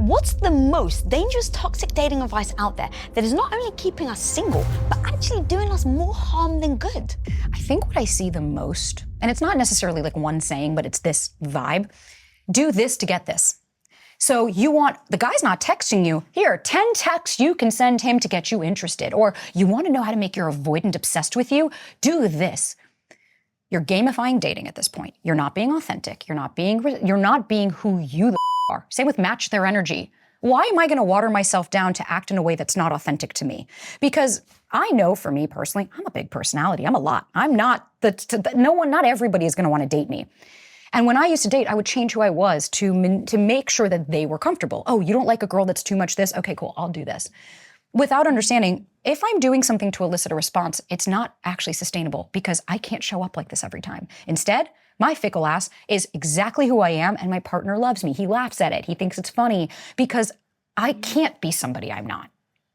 What's the most dangerous toxic dating advice out there that is not only keeping us single, but actually doing us more harm than good? I think what I see the most, and it's not necessarily like one saying, but it's this vibe, do this to get this. So you want, the guy's not texting you, here, 10 texts you can send him to get you interested. Or you want to know how to make your avoidant obsessed with you? Do this. You're gamifying dating at this point. You're not being authentic. You're not being who you are. Same with match their energy. Why am I going to water myself down to act in a way that's not authentic to me? Because I know for me personally, I'm a big personality. I'm a lot. I'm not, not everybody is going to want to date me. And when I used to date, I would change who I was to make sure that they were comfortable. Oh, you don't like a girl that's too much this? Okay, cool, I'll do this. Without understanding, if I'm doing something to elicit a response, it's not actually sustainable because I can't show up like this every time. Instead, my fickle ass is exactly who I am and my partner loves me. He laughs at it. He thinks it's funny because I can't be somebody I'm not.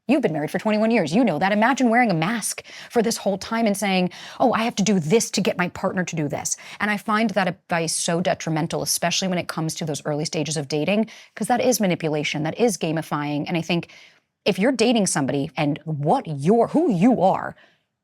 You've been married for 21 years. You know that. Imagine wearing a mask for this whole time and saying, oh, I have to do this to get my partner to do this. And I find that advice so detrimental, especially when it comes to those early stages of dating, because that is manipulation, that is gamifying. And I think if you're dating somebody and who you are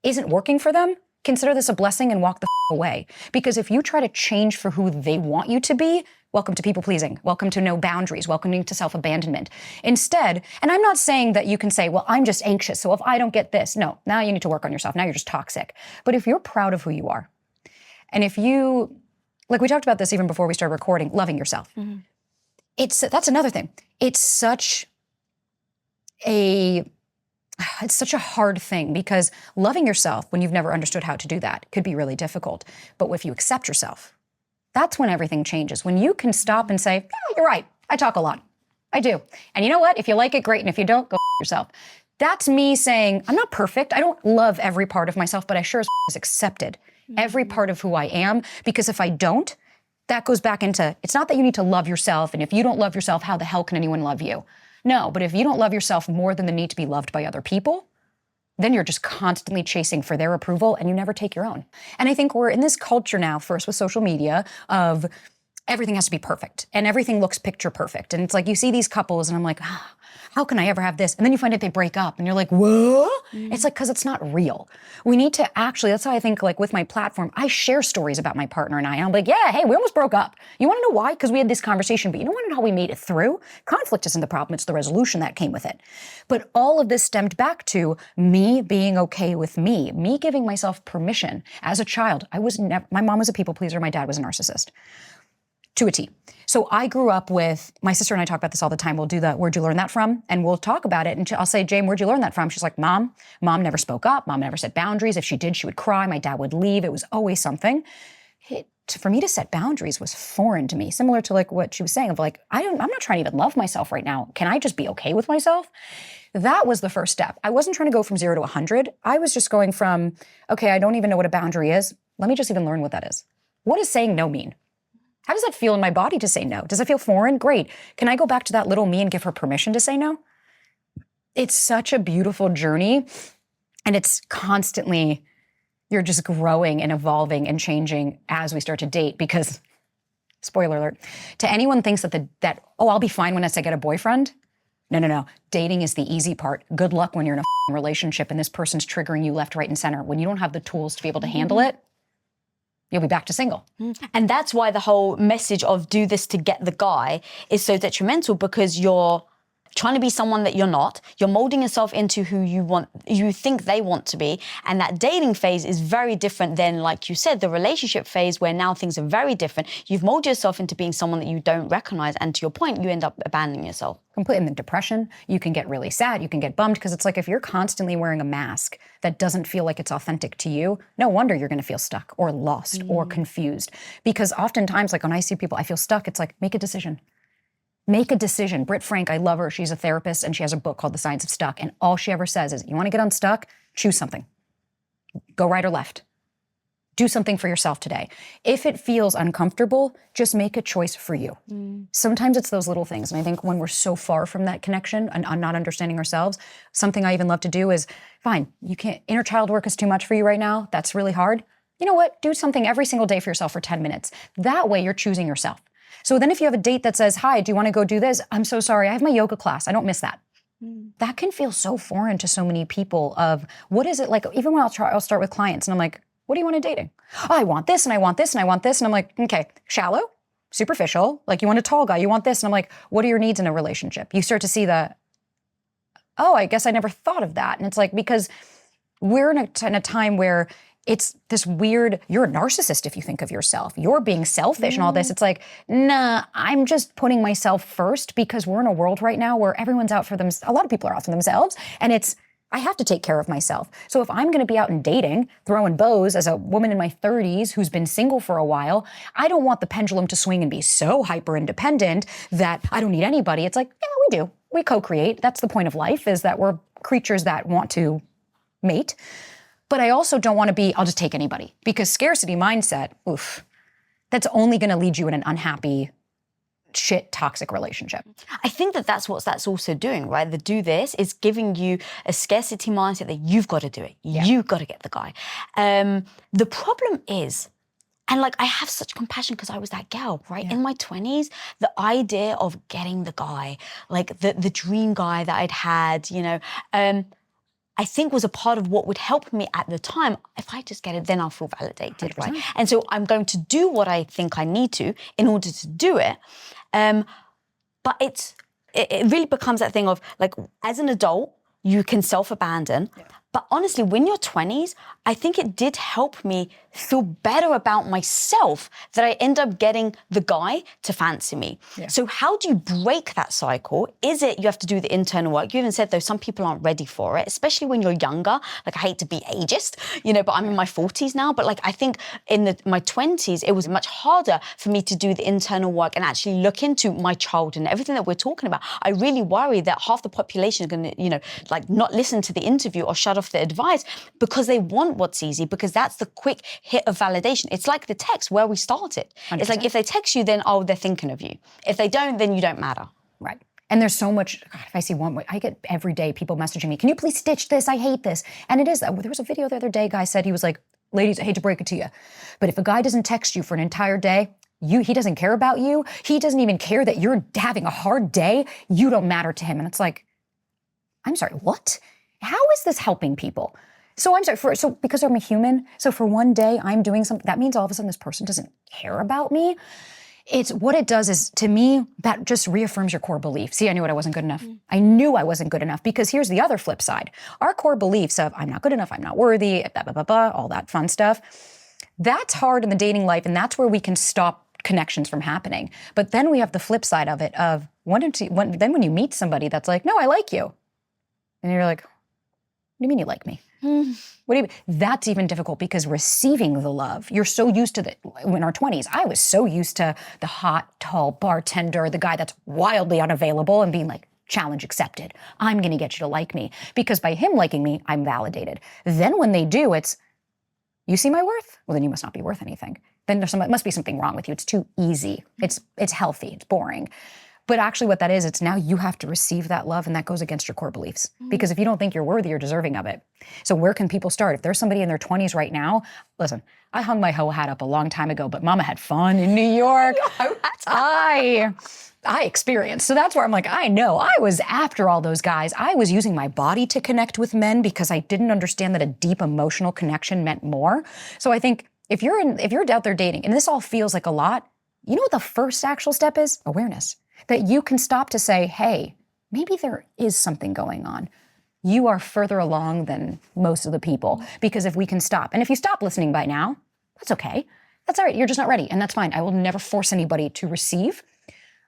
isn't working for them, consider this a blessing and walk the away. Because if you try to change for who they want you to be, welcome to people pleasing. Welcome to no boundaries. Welcome to self-abandonment. Instead, and I'm not saying that you can say, well, I'm just anxious, so if I don't get this, no, now you need to work on yourself. Now you're just toxic. But if you're proud of who you are, and if you, like we talked about this even before we started recording, loving yourself. Mm-hmm. That's another thing. It's such a hard thing because loving yourself when you've never understood how to do that could be really difficult. But if you accept yourself, that's when everything changes. When you can stop and say, yeah, you're right. I talk a lot. I do. And you know what? If you like it, great. And if you don't, go yourself. That's me saying, I'm not perfect. I don't love every part of myself, but I sure as accepted every part of who I am. Because if I don't, that goes back into, it's not that you need to love yourself. And if you don't love yourself, how the hell can anyone love you? No, but if you don't love yourself more than the need to be loved by other people, then you're just constantly chasing for their approval and you never take your own. And I think we're in this culture now, first with social media, of everything has to be perfect and everything looks picture perfect. And it's like you see these couples and I'm like, how can I ever have this? And then you find out they break up and you're like, what? It's like, because it's not real. We need to actually, that's how I think like with my platform, I share stories about my partner and I'm like, yeah, hey, we almost broke up. You want to know why? Because we had this conversation, but you don't want to know how we made it through? Conflict isn't the problem, it's the resolution that came with it. But all of this stemmed back to me being okay with me giving myself permission. As a child, my mom was a people pleaser, my dad was a narcissist. To a T. So I grew up with, my sister and I talk about this all the time. We'll do the, where'd you learn that from? And we'll talk about it. And I'll say, Jane, where'd you learn that from? She's like, Mom never spoke up. Mom never set boundaries. If she did, she would cry. My dad would leave. It was always something. For me to set boundaries was foreign to me. Similar to like what she was saying of like, I'm not trying to even love myself right now. Can I just be okay with myself? That was the first step. I wasn't trying to go from 0 to 100. I was just going from, okay, I don't even know what a boundary is. Let me just even learn what that is. What does saying no mean? How does that feel in my body to say no? Does it feel foreign? Great. Can I go back to that little me and give her permission to say no? It's such a beautiful journey. And it's constantly, you're just growing and evolving and changing as we start to date because, spoiler alert, to anyone thinks that I'll be fine when I get a boyfriend. No. Dating is the easy part. Good luck when you're in a relationship and this person's triggering you left, right, and center. When you don't have the tools to be able to handle it, you'll be back to single. And that's why the whole message of do this to get the guy is so detrimental because you're trying to be someone that you're not. You're molding yourself into who you think they want to be. And that dating phase is very different than, like you said, the relationship phase where now things are very different. You've molded yourself into being someone that you don't recognize. And to your point, you end up abandoning yourself. Completely in the depression. You can get really sad. You can get bummed because it's like if you're constantly wearing a mask that doesn't feel like it's authentic to you, no wonder you're going to feel stuck or lost or confused. Because oftentimes, like when I see people, I feel stuck. It's like, make a decision. Make a decision. Britt Frank, I love her. She's a therapist and she has a book called The Science of Stuck. And all she ever says is, you want to get unstuck? Choose something. Go right or left. Do something for yourself today. If it feels uncomfortable, just make a choice for you. Sometimes it's those little things. And I think when we're so far from that connection and not understanding ourselves, something I even love to do is, fine, you can't, inner child work is too much for you right now. That's really hard. You know what? Do something every single day for yourself for 10 minutes. That way you're choosing yourself. So then if you have a date that says, hi, do you want to go do this? I'm so sorry, I have my yoga class. I don't miss that. That can feel so foreign to so many people of what is it like, even when I'll start with clients and I'm like, what do you want in dating? Oh, I want this and I want this and I want this. And I'm like, okay, shallow, superficial, like you want a tall guy, you want this. And I'm like, what are your needs in a relationship? You start to see oh, I guess I never thought of that. And it's like, because we're in a time where it's this weird, you're a narcissist if you think of yourself. You're being selfish and all this. It's like, nah, I'm just putting myself first because we're in a world right now where everyone's out for themselves. A lot of people are out for themselves. And I have to take care of myself. So if I'm going to be out and dating, throwing bows as a woman in my 30s who's been single for a while, I don't want the pendulum to swing and be so hyper independent that I don't need anybody. It's like, yeah, we do. We co-create. That's the point of life, is that we're creatures that want to mate. But I also don't want to be, I'll just take anybody, because scarcity mindset, oof, that's only going to lead you in an unhappy, shit, toxic relationship. I think that's what that's also doing, right? The do this is giving you a scarcity mindset that you've got to do it. Yeah. You've got to get the guy. The problem is, and like I have such compassion because I was that girl, right? Yeah. In my 20s, the idea of getting the guy, like the dream guy that I'd had, I think was a part of what would help me at the time. If I just get it, then I'll feel validated, 100%. Right? And so I'm going to do what I think I need to in order to do it. But it really becomes that thing of like, as an adult, you can self-abandon. Yeah. But honestly, when you're 20s, I think it did help me feel better about myself that I end up getting the guy to fancy me. Yeah. So how do you break that cycle? Is it you have to do the internal work? You even said, though, some people aren't ready for it, especially when you're younger. Like, I hate to be ageist, but I'm in my 40s now. But like, I think in my 20s, it was much harder for me to do the internal work and actually look into my childhood and everything that we're talking about. I really worry that half the population is going to, like not listen to the interview or shut off the advice because they want what's easy, because that's the quick hit of validation. It's like the text where we started. 100%. It's like if they text you, then, they're thinking of you. If they don't, then you don't matter. Right. And there's so much, God, if I see one, I get every day people messaging me, can you please stitch this? I hate this. And it is, there was a video the other day, guy said, he was like, ladies, I hate to break it to you, but if a guy doesn't text you for an entire day, he doesn't care about you. He doesn't even care that you're having a hard day. You don't matter to him. And it's like, I'm sorry, what? How is this helping people? So I'm sorry, because I'm a human, so for one day I'm doing something, that means all of a sudden this person doesn't care about me. It's what it does is, to me, that just reaffirms your core belief. See, I knew I wasn't good enough. I knew I wasn't good enough, because here's the other flip side. Our core beliefs of I'm not good enough, I'm not worthy, blah, blah, blah, blah, all that fun stuff. That's hard in the dating life, and that's where we can stop connections from happening. But then we have the flip side of it of when you meet somebody that's like, no, I like you. And you're like, what do you mean you like me? What do you mean? That's even difficult, because receiving the love, you're so used to in our 20s, I was so used to the hot, tall bartender, the guy that's wildly unavailable, and being like, challenge accepted. I'm going to get you to like me, because by him liking me, I'm validated. Then when they do, it's, you see my worth? Well, then you must not be worth anything. Then there must be something wrong with you. It's too easy. It's healthy. It's boring. But actually what that is, it's now you have to receive that love, and that goes against your core beliefs. Because if you don't think you're worthy, you're deserving of it. So where can people start? If there's somebody in their 20s right now, listen, I hung my hoe hat up a long time ago, but mama had fun in New York. I experienced. So that's where I'm like, I know. I was after all those guys. I was using my body to connect with men because I didn't understand that a deep emotional connection meant more. So I think if you're out there dating, and this all feels like a lot, you know what the first actual step is? Awareness. That you can stop to say, hey, maybe there is something going on. You are further along than most of the people, because if we can stop, and if you stop listening by now, that's okay. That's all right. You're just not ready, and that's fine. I will never force anybody to receive.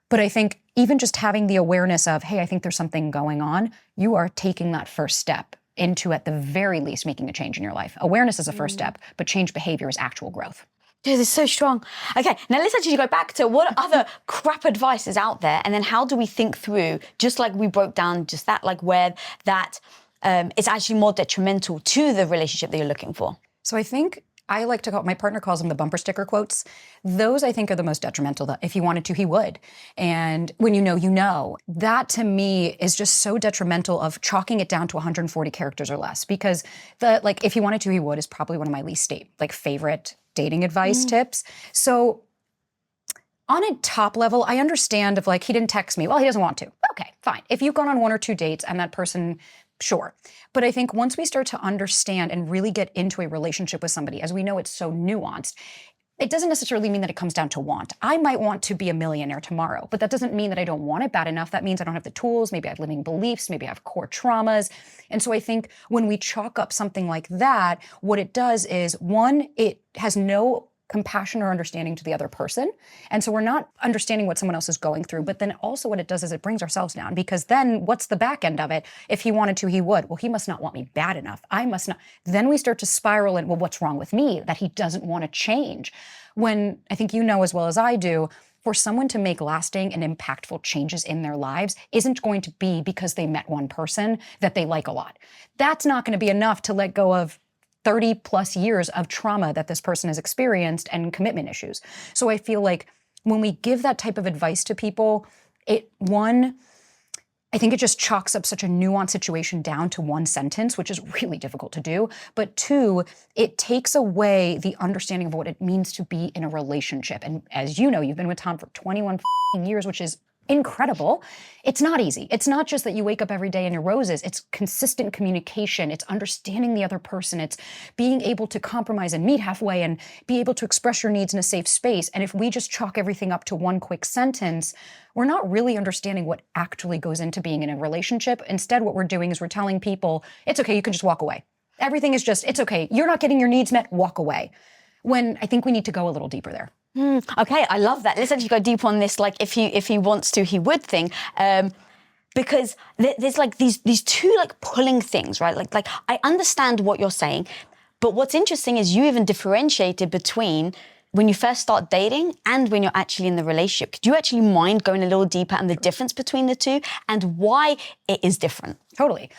But I think even just having the awareness of, hey, I think there's something going on, you are taking that first step into, at the very least, making a change in your life. Awareness is a first step, but change behavior is actual growth. Dude, it's so strong. Okay, now let's actually go back to what other crap advice is out there, and then how do we think through, just like we broke down just that, like where that is actually more detrimental to the relationship that you're looking for. So I think I like to my partner calls them the bumper sticker quotes. Those I think are the most detrimental. That if he wanted to, he would. And when you know, that to me is just so detrimental of chalking it down to 140 characters or less. Because if he wanted to, he would is probably one of my least favorite dating advice tips. So On a top level, I understand if like he didn't text me. Well, he doesn't want to. Okay, fine. If you've gone on 1 or 2 dates and that person, sure. But I think once we start to understand and really get into a relationship with somebody, as we know it's so nuanced, it doesn't necessarily mean that it comes down to want. I might want to be a millionaire tomorrow, but that doesn't mean that I don't want it bad enough. That means I don't have the tools. Maybe I have limiting beliefs. Maybe I have core traumas. And so I think when we chalk up something like that, what it does is, one, it has no compassion or understanding to the other person. And so we're not understanding what someone else is going through. But then also what it does is it brings ourselves down, because then what's the back end of it? If he wanted to, he would. Well, he must not want me bad enough. I must not. Then we start to spiral in, well, what's wrong with me that he doesn't want to change? When I think you know as well as I do, for someone to make lasting and impactful changes in their lives isn't going to be because they met one person that they like a lot. That's not going to be enough to let go of 30 plus years of trauma that this person has experienced and commitment issues. So I feel like when we give that type of advice to people, I think it just chalks up such a nuanced situation down to one sentence, which is really difficult to do. But 2, it takes away the understanding of what it means to be in a relationship. And as you know, you've been with Tom for 21 years, which is incredible. It's not easy. It's not just that you wake up every day and you're roses. It's consistent communication. It's understanding the other person. It's being able to compromise and meet halfway and be able to express your needs in a safe space. And if we just chalk everything up to one quick sentence, we're not really understanding what actually goes into being in a relationship. Instead, what we're doing is we're telling people, it's okay, you can just walk away. Everything is just, it's okay. You're not getting your needs met, walk away. When I think we need to go a little deeper there. Okay, I love that. Let's actually go deep on this. Like, if he wants to, he would thing, because there's like these two like pulling things, right? Like I understand what you're saying, but what's interesting is you even differentiated between when you first start dating and when you're actually in the relationship. Could you actually mind going a little deeper and the difference between the two and why it is different? Totally.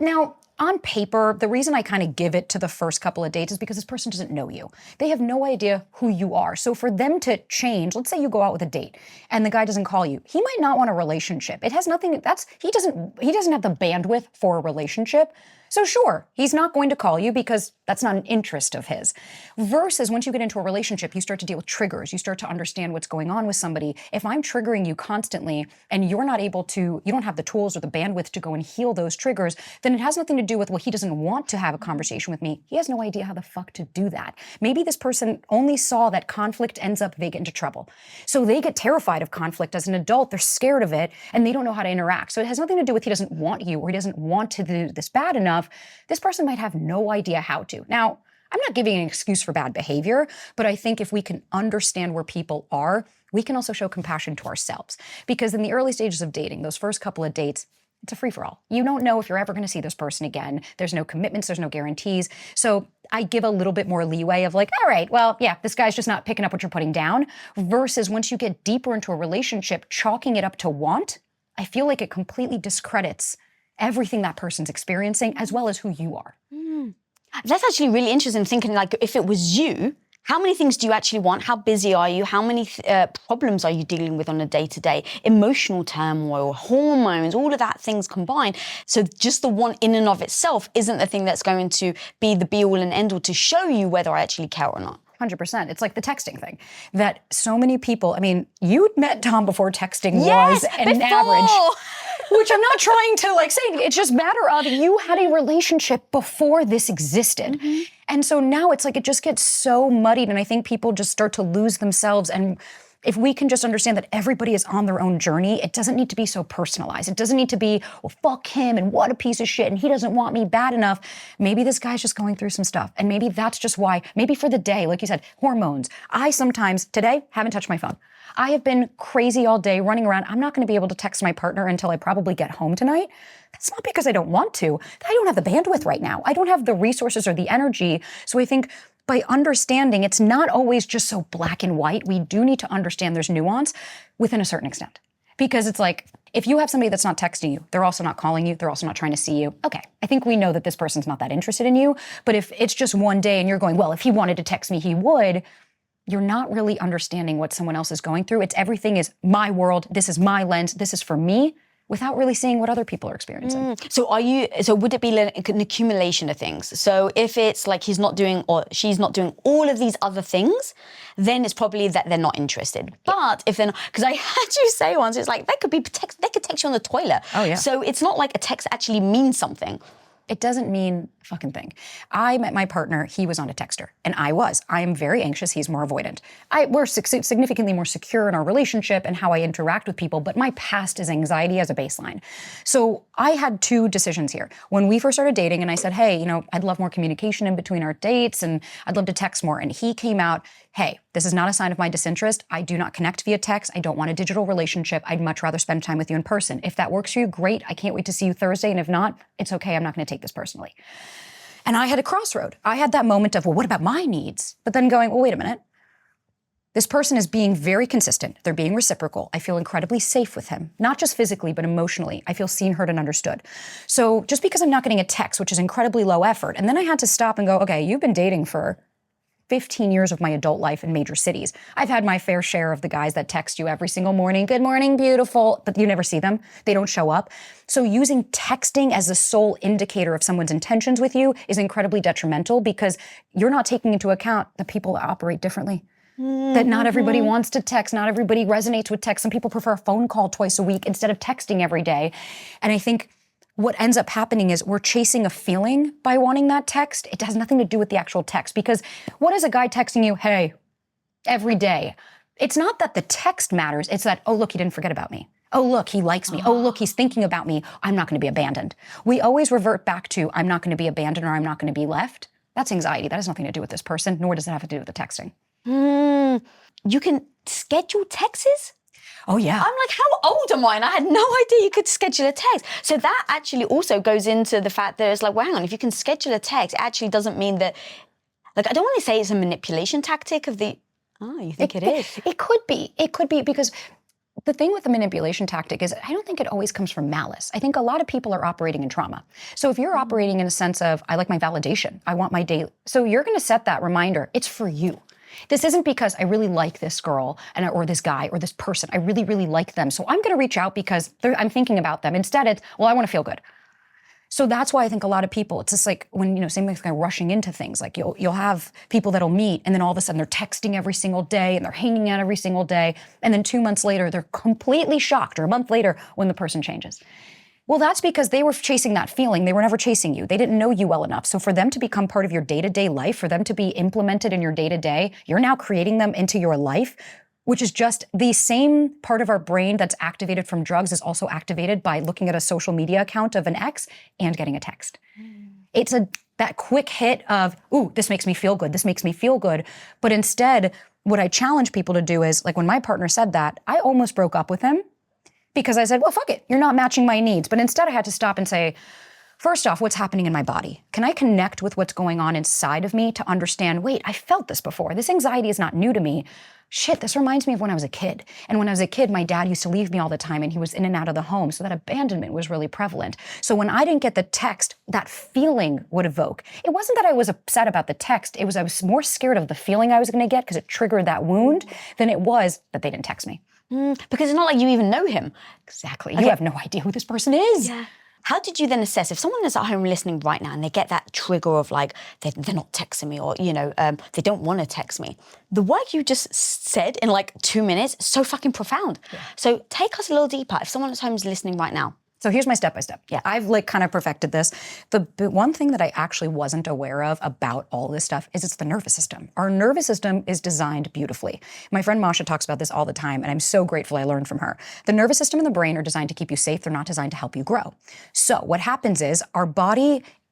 Now, on paper, the reason I kind of give it to the first couple of dates is because this person doesn't know you. They have no idea who you are. So for them to change, let's say you go out with a date and the guy doesn't call you. He might not want a relationship. It has nothing, he doesn't have the bandwidth for a relationship. So sure, he's not going to call you because that's not an interest of his. Versus once you get into a relationship, you start to deal with triggers. You start to understand what's going on with somebody. If I'm triggering you constantly and you're not able to, you don't have the tools or the bandwidth to go and heal those triggers, then it has nothing to do with, well, he doesn't want to have a conversation with me. He has no idea how the fuck to do that. Maybe this person only saw that conflict ends up, they get into trouble. So they get terrified of conflict as an adult. They're scared of it and they don't know how to interact. So it has nothing to do with he doesn't want you or he doesn't want to do this bad enough. This person might have no idea how to. Now, I'm not giving an excuse for bad behavior, but I think if we can understand where people are, we can also show compassion to ourselves. Because in the early stages of dating, those first couple of dates, it's a free-for-all. You don't know if you're ever going to see this person again. There's no commitments, there's no guarantees. So I give a little bit more leeway of like, all right, well, yeah, this guy's just not picking up what you're putting down. Versus once you get deeper into a relationship, chalking it up to want, I feel like it completely discredits everything that person's experiencing as well as who you are. That's actually really interesting, thinking like if it was you, how many things do you actually want? How busy are you? How many problems are you dealing with on a day-to-day? Emotional turmoil, hormones, all of that things combined. So just the want in and of itself isn't the thing that's going to be the be-all and end-all to show you whether I actually care or not. 100%. It's like the texting thing that so many people, I mean, you'd met Tom before texting was an average. Which I'm not trying to like say, it's just a matter of you had a relationship before this existed. And so now it's like it just gets so muddied and I think people just start to lose themselves. And if we can just understand that everybody is on their own journey, it doesn't need to be so personalized. It doesn't need to be, well, fuck him and what a piece of shit and he doesn't want me bad enough. Maybe this guy's just going through some stuff. And maybe that's just why, maybe for the day, like you said, hormones. I sometimes, today, haven't touched my phone. I have been crazy all day running around. I'm not going to be able to text my partner until I probably get home tonight. That's not because I don't want to. I don't have the bandwidth right now. I don't have the resources or the energy. So I think by understanding it's not always just so black and white. We do need to understand there's nuance within a certain extent. Because it's like, if you have somebody that's not texting you, they're also not calling you, they're also not trying to see you. Okay, I think we know that this person's not that interested in you. But if it's just one day and you're going, well, if he wanted to text me, he would, you're not really understanding what someone else is going through. It's everything is my world. This is my lens. This is for me. without really seeing what other people are experiencing. So would it be like an accumulation of things? So if it's like he's not doing or she's not doing all of these other things, then it's probably that they're not interested. But if they're not, because I heard you say once, it's like they could text you on the toilet. Oh, yeah. So it's not like a text actually means something. It doesn't mean a fucking thing. I met my partner, he was on a texter, and I was. I am very anxious, he's more avoidant. We're significantly more secure in our relationship and how I interact with people, but my past is anxiety as a baseline. So I had two decisions here. When we first started dating and I said, hey, I'd love more communication in between our dates and I'd love to text more. And he came out, hey, this is not a sign of my disinterest. I do not connect via text. I don't want a digital relationship. I'd much rather spend time with you in person. If that works for you, great. I can't wait to see you Thursday. And if not, it's okay. I'm not going to take this personally. And I had a crossroad. I had that moment of, well, what about my needs? But then going, well, wait a minute. This person is being very consistent. They're being reciprocal. I feel incredibly safe with him, not just physically, but emotionally. I feel seen, heard, and understood. So just because I'm not getting a text, which is incredibly low effort, and then I had to stop and go, okay, you've been dating for 15 years of my adult life in major cities. I've had my fair share of the guys that text you every single morning, good morning, beautiful, but you never see them. They don't show up. So using texting as the sole indicator of someone's intentions with you is incredibly detrimental because you're not taking into account the people that operate differently. That not everybody wants to text, not everybody resonates with text. Some people prefer a phone call twice a week instead of texting every day. And I think what ends up happening is we're chasing a feeling by wanting that text. It has nothing to do with the actual text because what is a guy texting you, hey, every day? It's not that the text matters. It's that, oh, look, he didn't forget about me. Oh, look, he likes me. Oh, look, he's thinking about me. I'm not going to be abandoned. We always revert back to I'm not going to be abandoned or I'm not going to be left. That's anxiety. That has nothing to do with this person, nor does it have to do with the texting. You can schedule texts? Oh, yeah. I'm like, how old am I? And I had no idea you could schedule a text. So that actually also goes into the fact that it's like, well, hang on, if you can schedule a text, it actually doesn't mean that, like, I don't want to say it's a manipulation tactic of the, oh, you think it is? It could be. It could be because the thing with the manipulation tactic is I don't think it always comes from malice. I think a lot of people are operating in trauma. So if you're operating in a sense of, I like my validation, I want my daily, so you're going to set that reminder, it's for you. This isn't because I really like this girl or this guy or this person. I really, really like them. So I'm going to reach out because I'm thinking about them. Instead, it's, well, I want to feel good. So that's why I think a lot of people, it's just like when, same like rushing into things, like you'll have people that'll meet and then all of a sudden they're texting every single day and they're hanging out every single day. And then 2 months later, they're completely shocked, or a month later when the person changes. Well, that's because they were chasing that feeling. They were never chasing you. They didn't know you well enough. So for them to become part of your day-to-day life, for them to be implemented in your day-to-day, you're now creating them into your life, which is just the same part of our brain that's activated from drugs is also activated by looking at a social media account of an ex and getting a text. It's that quick hit of, ooh, this makes me feel good. This makes me feel good. But instead, what I challenge people to do is, like when my partner said that, I almost broke up with him. Because I said, well, fuck it, you're not matching my needs. But instead I had to stop and say, first off, what's happening in my body? Can I connect with what's going on inside of me to understand, wait, I felt this before. This anxiety is not new to me. Shit, this reminds me of when I was a kid. And when I was a kid, my dad used to leave me all the time and he was in and out of the home. So that abandonment was really prevalent. So when I didn't get the text, that feeling would evoke. It wasn't that I was upset about the text. I was more scared of the feeling I was going to get because it triggered that wound than it was that they didn't text me. Because it's not like you even know him. Exactly. You have no idea who this person is. Yeah. How did you then assess if someone is at home listening right now and they get that trigger of like, they're not texting me or, they don't want to text me? The work you just said in like 2 minutes is so fucking profound. Yeah. So take us a little deeper. If someone at home is listening right now. So here's my step-by-step. Yeah, I've kind of perfected this. The one thing that I actually wasn't aware of about all this stuff is it's the nervous system. Our nervous system is designed beautifully. My friend Masha talks about this all the time, and I'm so grateful I learned from her. The nervous system and the brain are designed to keep you safe. They're not designed to help you grow. So what happens is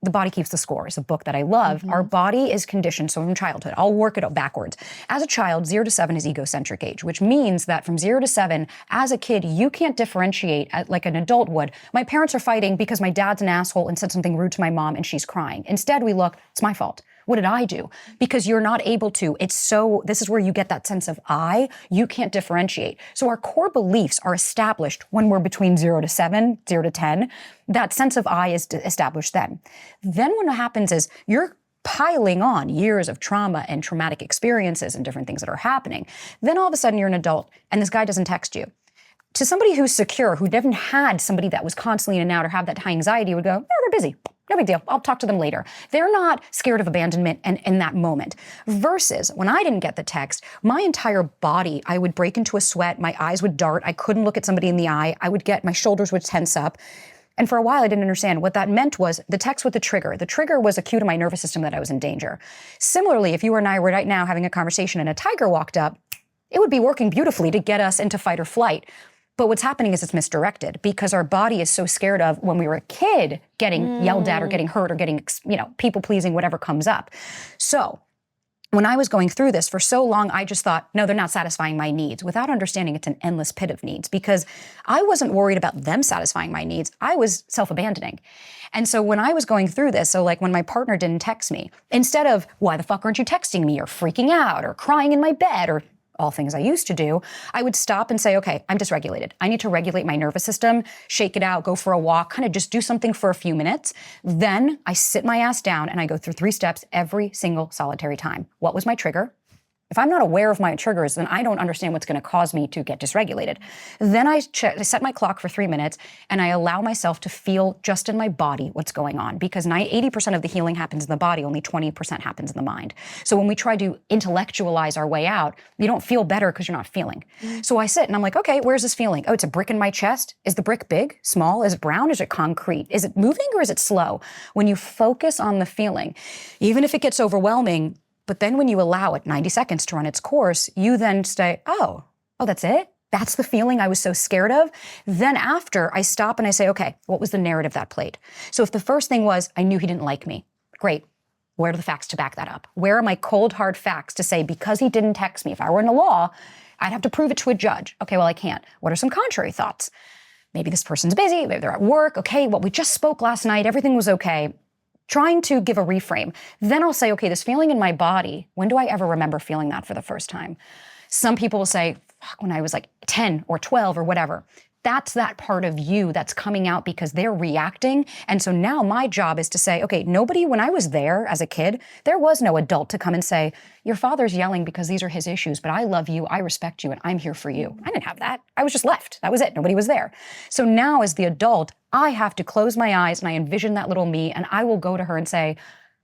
the body keeps the score. It's a book that I love. Our body is conditioned, so from childhood, I'll work it backwards. As a child, 0 to 7 is egocentric age, which means that from 0 to 7, as a kid, you can't differentiate like an adult would. My parents are fighting because my dad's an asshole and said something rude to my mom and she's crying. Instead, we look, it's my fault. What did I do? Because you're not able to. This is where you get that sense of you can't differentiate. So our core beliefs are established when we're between 0 to 7, 0 to 10. That sense of I is established then. Then what happens is you're piling on years of trauma and traumatic experiences and different things that are happening. Then all of a sudden you're an adult and this guy doesn't text you. To somebody who's secure, who never had somebody that was constantly in and out or have that high anxiety, would go, no, they're busy. No big deal. I'll talk to them later. They're not scared of abandonment and in that moment. Versus when I didn't get the text, my entire body, I would break into a sweat. My eyes would dart. I couldn't look at somebody in the eye. My shoulders would tense up. And for a while, I didn't understand. What that meant was the text with the trigger. The trigger was a cue to my nervous system that I was in danger. Similarly, if you and I were right now having a conversation and a tiger walked up, it would be working beautifully to get us into fight or flight. But what's happening is it's misdirected because our body is so scared of when we were a kid getting yelled at or getting hurt or getting, people pleasing, whatever comes up. So when I was going through this for so long, I just thought, no, they're not satisfying my needs without understanding it's an endless pit of needs because I wasn't worried about them satisfying my needs. I was self-abandoning. And so when I was going through this, so like when my partner didn't text me, instead of why the fuck aren't you texting me or freaking out or crying in my bed or all things I used to do, I would stop and say, okay, I'm dysregulated. I need to regulate my nervous system, shake it out, go for a walk, kind of just do something for a few minutes. Then I sit my ass down and I go through 3 steps every single solitary time. What was my trigger? If I'm not aware of my triggers, then I don't understand what's going to cause me to get dysregulated. Then I set my clock for 3 minutes and I allow myself to feel just in my body what's going on because 80% of the healing happens in the body, only 20% happens in the mind. So when we try to intellectualize our way out, you don't feel better because you're not feeling. So I sit and I'm like, okay, where's this feeling? Oh, it's a brick in my chest. Is the brick big, small? Is it brown? Is it concrete? Is it moving or is it slow? When you focus on the feeling, even if it gets overwhelming, but then when you allow it 90 seconds to run its course, you then say, oh, that's it? That's the feeling I was so scared of? Then after, I stop and I say, okay, what was the narrative that played? So if the first thing was, I knew he didn't like me, great. Where are the facts to back that up? Where are my cold, hard facts to say, because he didn't text me, if I were in the law, I'd have to prove it to a judge. Okay, well, I can't. What are some contrary thoughts? Maybe this person's busy, maybe they're at work. Okay, well, we just spoke last night, everything was okay. Trying to give a reframe. Then I'll say, okay, this feeling in my body, when do I ever remember feeling that for the first time? Some people will say, fuck, when I was like 10 or 12 or whatever. That's that part of you that's coming out because they're reacting. And so now my job is to say, okay, when I was there as a kid, there was no adult to come and say, your father's yelling because these are his issues, but I love you, I respect you, and I'm here for you. I didn't have that. I was just left. That was it. Nobody was there. So now as the adult, I have to close my eyes and I envision that little me and I will go to her and say,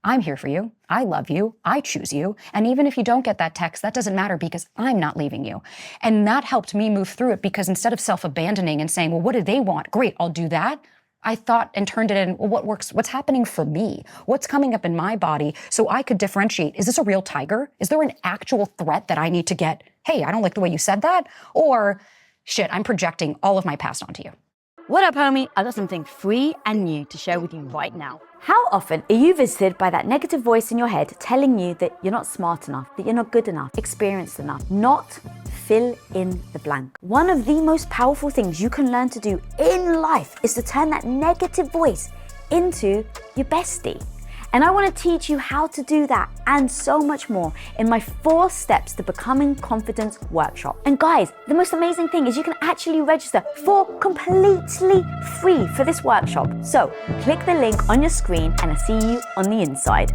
I'm here for you. I love you. I choose you. And even if you don't get that text, that doesn't matter because I'm not leaving you. And that helped me move through it because instead of self-abandoning and saying, well, what do they want? Great, I'll do that. I thought and turned it in, well, what works? What's happening for me? What's coming up in my body? So I could differentiate, is this a real tiger? Is there an actual threat that I need to get? Hey, I don't like the way you said that. Or shit, I'm projecting all of my past onto you. What up, homie? I got something free and new to share with you right now. How often are you visited by that negative voice in your head telling you that you're not smart enough, that you're not good enough, experienced enough, not fill in the blank? One of the most powerful things you can learn to do in life is to turn that negative voice into your bestie. And I want to teach you how to do that and so much more in my 4 Steps to Becoming Confident workshop. And guys, the most amazing thing is you can actually register for completely free for this workshop. So click the link on your screen and I'll see you on the inside.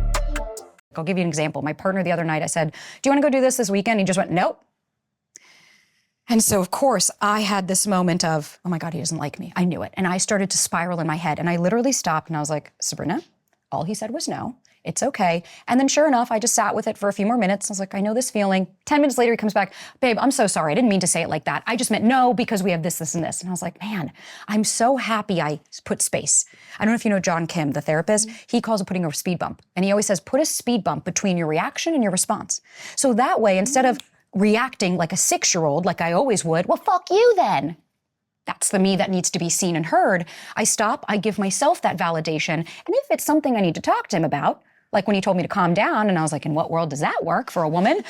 I'll give you an example. My partner the other night, I said, do you want to go do this weekend? He just went, nope. And so, of course, I had this moment of, oh my God, he doesn't like me. I knew it. And I started to spiral in my head. And I literally stopped and I was like, Sabrina, all he said was no. It's okay. And then sure enough, I just sat with it for a few more minutes. I was like, I know this feeling. 10 minutes later, he comes back, babe, I'm so sorry. I didn't mean to say it like that. I just meant no because we have this, this, and this. And I was like, man, I'm so happy I put space. I don't know if you know John Kim, the therapist. He calls it putting a speed bump. And he always says, put a speed bump between your reaction and your response. So that way, instead of reacting like a 6-year-old, like I always would, well, fuck you then. That's the me that needs to be seen and heard. I stop, I give myself that validation. And if it's something I need to talk to him about, like when he told me to calm down, and I was like, in what world does that work for a woman?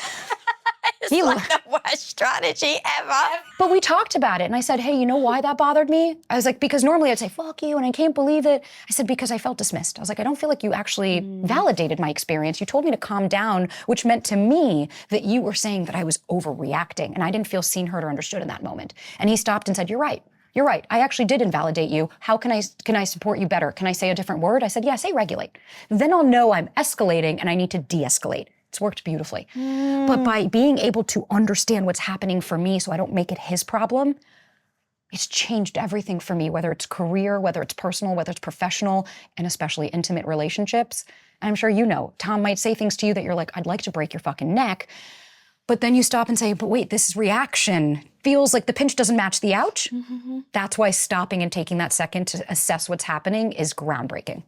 It's like the worst strategy ever. But we talked about it, and I said, hey, you know why that bothered me? I was like, because normally I'd say, fuck you, and I can't believe it. I said, because I felt dismissed. I was like, I don't feel like you actually validated my experience. You told me to calm down, which meant to me that you were saying that I was overreacting, and I didn't feel seen, heard, or understood in that moment. And he stopped and said, you're right. You're right. I actually did invalidate you. How can I support you better? Can I say a different word? I said, yeah, say regulate. Then I'll know I'm escalating and I need to de-escalate. It's worked beautifully. But by being able to understand what's happening for me so I don't make it his problem, It's changed everything for me, whether it's career, whether it's personal, whether it's professional, and especially intimate relationships. And I'm sure you know, Tom might say things to you that you're like, I'd like to break your fucking neck. But then you stop and say, but wait, this is reaction. Feels like the pinch doesn't match the ouch. That's why stopping and taking that second to assess what's happening is groundbreaking.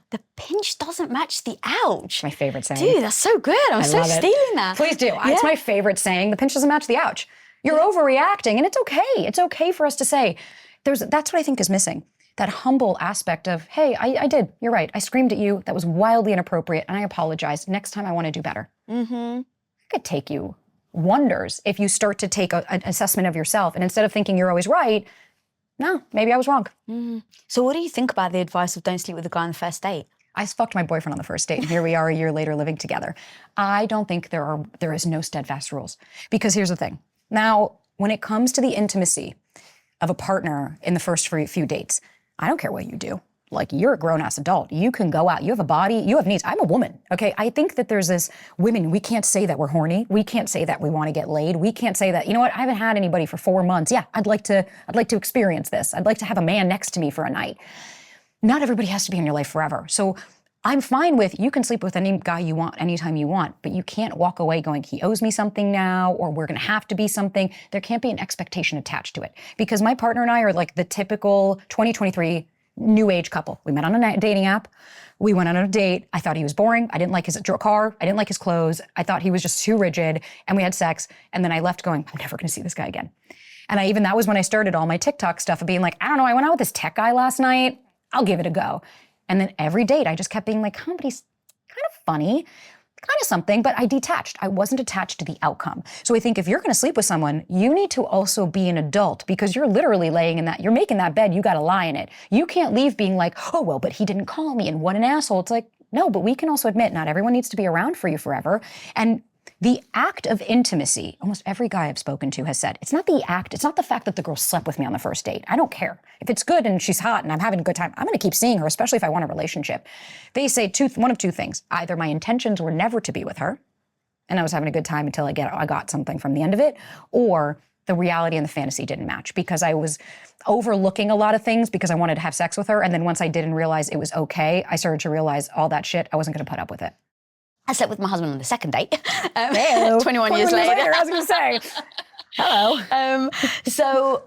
The pinch doesn't match the ouch. My favorite saying. Dude, that's so good. I'm so love it. stealing that. Please do. It's my favorite saying. The pinch doesn't match the ouch. You're overreacting, and it's okay. It's okay for us to say. That's what I think is missing. That humble aspect of, hey, I did. You're right. I screamed at you. That was wildly inappropriate, and I apologize. Next time I want to do better. It could take you wonders if you start to take an assessment of yourself, and instead of thinking you're always right, no, maybe I was wrong. So what do you think about the advice of don't sleep with a guy on the first date? I fucked my boyfriend on the first date, and here we are a year later living together. I don't think there is no steadfast rules. Because here's the thing. Now, when it comes to the intimacy of a partner in the first few dates, I don't care what you do. Like, you're a grown-ass adult. You can go out. You have a body. You have needs. I'm a woman, okay? I think that there's this, women, we can't say that we're horny. We can't say that we want to get laid. We can't say that, you know what, I haven't had anybody for 4 months. Yeah, I'd like to experience this. I'd like to have a man next to me for a night. Not everybody has to be in your life forever. So I'm fine with, you can sleep with any guy you want anytime you want, but you can't walk away going, he owes me something now, or we're going to have to be something. There can't be an expectation attached to it. Because my partner and I are like the typical 2023 new age couple. We met on a dating app. We went on a date. I thought he was boring. I didn't like his car. I didn't like his clothes. I thought he was just too rigid. And we had sex. And then I left going, I'm never going to see this guy again. And that was when I started all my TikTok stuff of being like, I don't know, I went out with this tech guy last night. I'll give it a go. And then every date, I just kept being like, comedy's kind of funny, kind of something, but I detached. I wasn't attached to the outcome. So I think if you're going to sleep with someone, you need to also be an adult, because you're literally laying in that, you're making that bed, you got to lie in it. You can't leave being like, oh, well, but he didn't call me and what an asshole. It's like, no, but we can also admit not everyone needs to be around for you forever. And the act of intimacy, almost every guy I've spoken to has said, it's not the act, it's not the fact that the girl slept with me on the first date. I don't care. If it's good and she's hot and I'm having a good time, I'm going to keep seeing her, especially if I want a relationship. They say one of two things. Either my intentions were never to be with her, and I was having a good time until I got something from the end of it, or the reality and the fantasy didn't match because I was overlooking a lot of things because I wanted to have sex with her. And then once I didn't realize it was okay, I started to realize all that shit, I wasn't going to put up with it. I slept with my husband on the second date. 21 years later. I was going to say. Hello.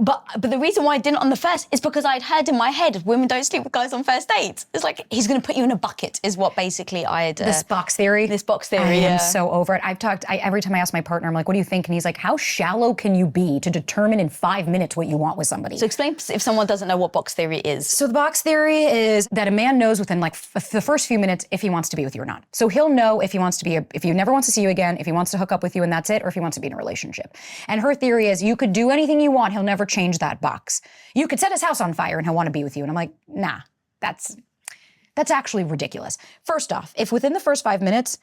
But the reason why I didn't on the first is because I'd heard in my head, women don't sleep with guys on first dates. It's like, he's going to put you in a bucket is what basically I had. This box theory. I yeah. am so over it. Every time I ask my partner, I'm like, what do you think? And he's like, how shallow can you be to determine in 5 minutes what you want with somebody? So explain if someone doesn't know what box theory is. So the box theory is that a man knows within like the first few minutes if he wants to be with you or not. So he'll know if he wants to be, if he never wants to see you again, if he wants to hook up with you and that's it, or if he wants to be in a relationship. And her theory is you could do anything you want, he'll never change that box. You could set his house on fire and he'll want to be with you. And I'm like, nah, that's actually ridiculous. First off, if within the first 5 minutes,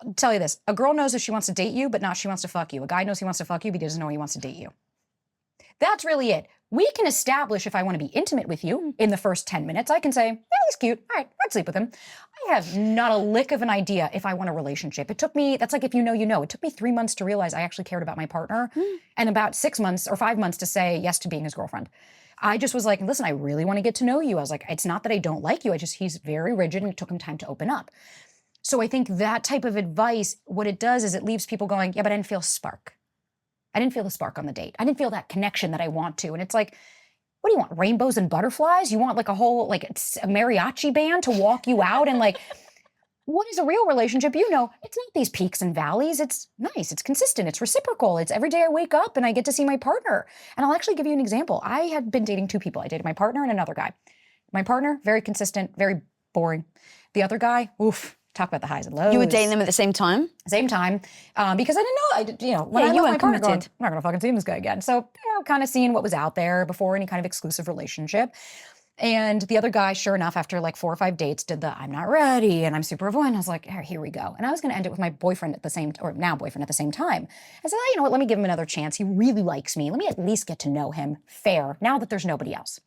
I'll tell you this, a girl knows if she wants to date you, but not she wants to fuck you. A guy knows he wants to fuck you, but he doesn't know he wants to date you. That's really it. We can establish if I want to be intimate with you in the first 10 minutes. I can say, yeah, he's cute. All right, I'd sleep with him. I have not a lick of an idea if I want a relationship. It took me, that's like if you know, you know. It took me 3 months to realize I actually cared about my partner and about 6 months or 5 months to say yes to being his girlfriend. I just was like, listen, I really want to get to know you. I was like, it's not that I don't like you. He's very rigid and it took him time to open up. So I think that type of advice, what it does is it leaves people going, yeah, but I didn't feel spark. I didn't feel the spark on the date. I didn't feel that connection that I want to. And it's like, what do you want? Rainbows and butterflies? You want like a whole, like a mariachi band to walk you out? And like, what is a real relationship? You know, it's not these peaks and valleys. It's nice. It's consistent. It's reciprocal. It's every day I wake up and I get to see my partner. And I'll actually give you an example. I had been dating two people. I dated my partner and another guy. My partner, very consistent, very boring. The other guy, oof. Talk about the highs and lows. You were dating them at the same time? Same time, because I didn't know, when I you left my weren't partner, committed. I'm not going to fucking see this guy again. So, kind of seeing what was out there before any kind of exclusive relationship. And the other guy, sure enough, after like 4 or 5 dates, did the I'm not ready and I'm super avoidant. I was like, here we go. And I was going to end it with my boyfriend now boyfriend at the same time. I said, you know what, let me give him another chance. He really likes me. Let me at least get to know him fair now that there's nobody else.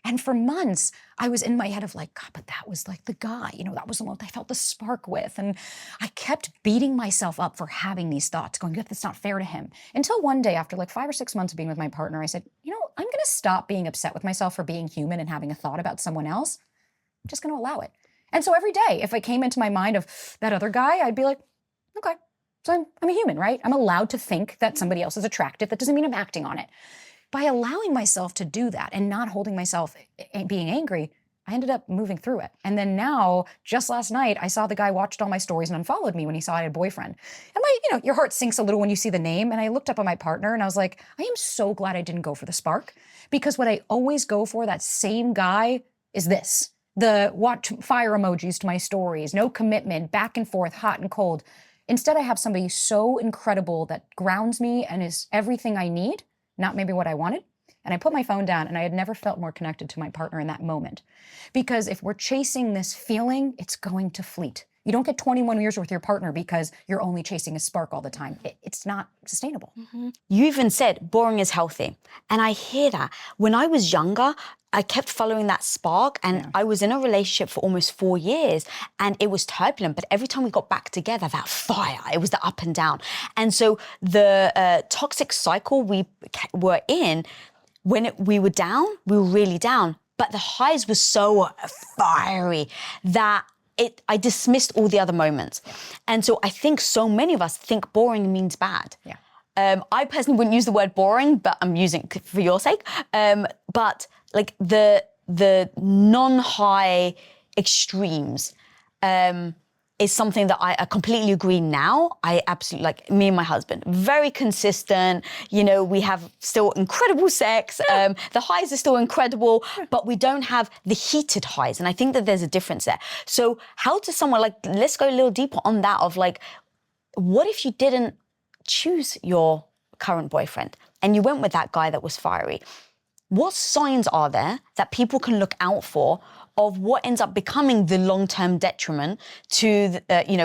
And for months, I was in my head of like, God, but that was like the guy, that was the one I felt the spark with. And I kept beating myself up for having these thoughts, going, that's not fair to him. Until one day, after like 5 or 6 months of being with my partner, I said, I'm going to stop being upset with myself for being human and having a thought about someone else. I'm just going to allow it. And so every day, if I came into my mind of that other guy, I'd be like, okay, so I'm a human, right? I'm allowed to think that somebody else is attractive. That doesn't mean I'm acting on it. By allowing myself to do that and not holding myself being angry, I ended up moving through it. And then now, just last night, I saw the guy watched all my stories and unfollowed me when he saw I had a boyfriend. And your heart sinks a little when you see the name. And I looked up at my partner and I was like, I am so glad I didn't go for the spark, because what I always go for, that same guy, is this. The watch fire emojis to my stories, no commitment, back and forth, hot and cold. Instead, I have somebody so incredible that grounds me and is everything I need, not maybe what I wanted. And I put my phone down, and I had never felt more connected to my partner in that moment. Because if we're chasing this feeling, it's going to fleet. You don't get 21 years with your partner because you're only chasing a spark all the time. It's not sustainable. Mm-hmm. You even said boring is healthy. And I hear that. When I was younger, I kept following that spark, and I was in a relationship for almost 4 years, and it was turbulent. But every time we got back together, that fire, it was the up and down. And so the toxic cycle we were in, when we were down, we were really down. But the highs were so fiery that I dismissed all the other moments. And so I think so many of us think boring means bad. Yeah. I personally wouldn't use the word boring, but I'm using it for your sake. But like the non-high extremes is something that I completely agree now. I absolutely, like me and my husband, very consistent. We have still incredible sex. The highs are still incredible, but we don't have the heated highs. And I think that there's a difference there. So how does someone, let's go a little deeper on that of what if you didn't choose your current boyfriend and you went with that guy that was fiery? What signs are there that people can look out for of what ends up becoming the long-term detriment to,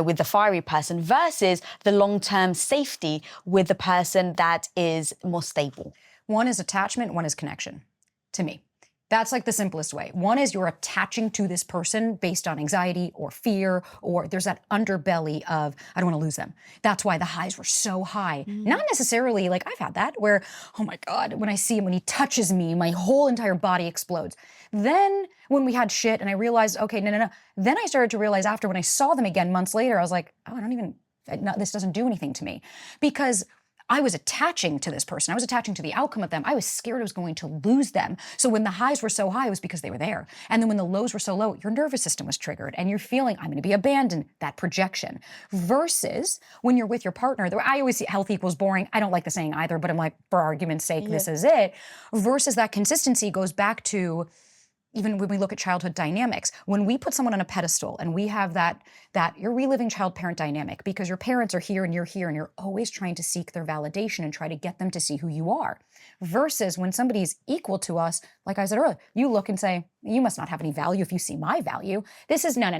with the fiery person versus the long-term safety with the person that is more stable? One is attachment, one is connection, to me. That's like the simplest way. One is you're attaching to this person based on anxiety or fear, or there's that underbelly of, I don't want to lose them. That's why the highs were so high. Not necessarily, I've had that where, oh my God, when I see him, when he touches me, my whole entire body explodes. Then when we had shit and I realized, okay, no. Then I started to realize after when I saw them again months later, I was like, oh, this doesn't do anything to me. Because I was attaching to this person. I was attaching to the outcome of them. I was scared I was going to lose them. So when the highs were so high, it was because they were there. And then when the lows were so low, your nervous system was triggered and you're feeling, I'm going to be abandoned, that projection. Versus when you're with your partner, I always see health equals boring. I don't like the saying either, but I'm like, for argument's sake, This is it. Versus that consistency goes back to, even when we look at childhood dynamics, when we put someone on a pedestal and we have that you're reliving child-parent dynamic because your parents are here and you're always trying to seek their validation and try to get them to see who you are. Versus when somebody's equal to us, like I said earlier, you look and say, you must not have any value if you see my value. This is no.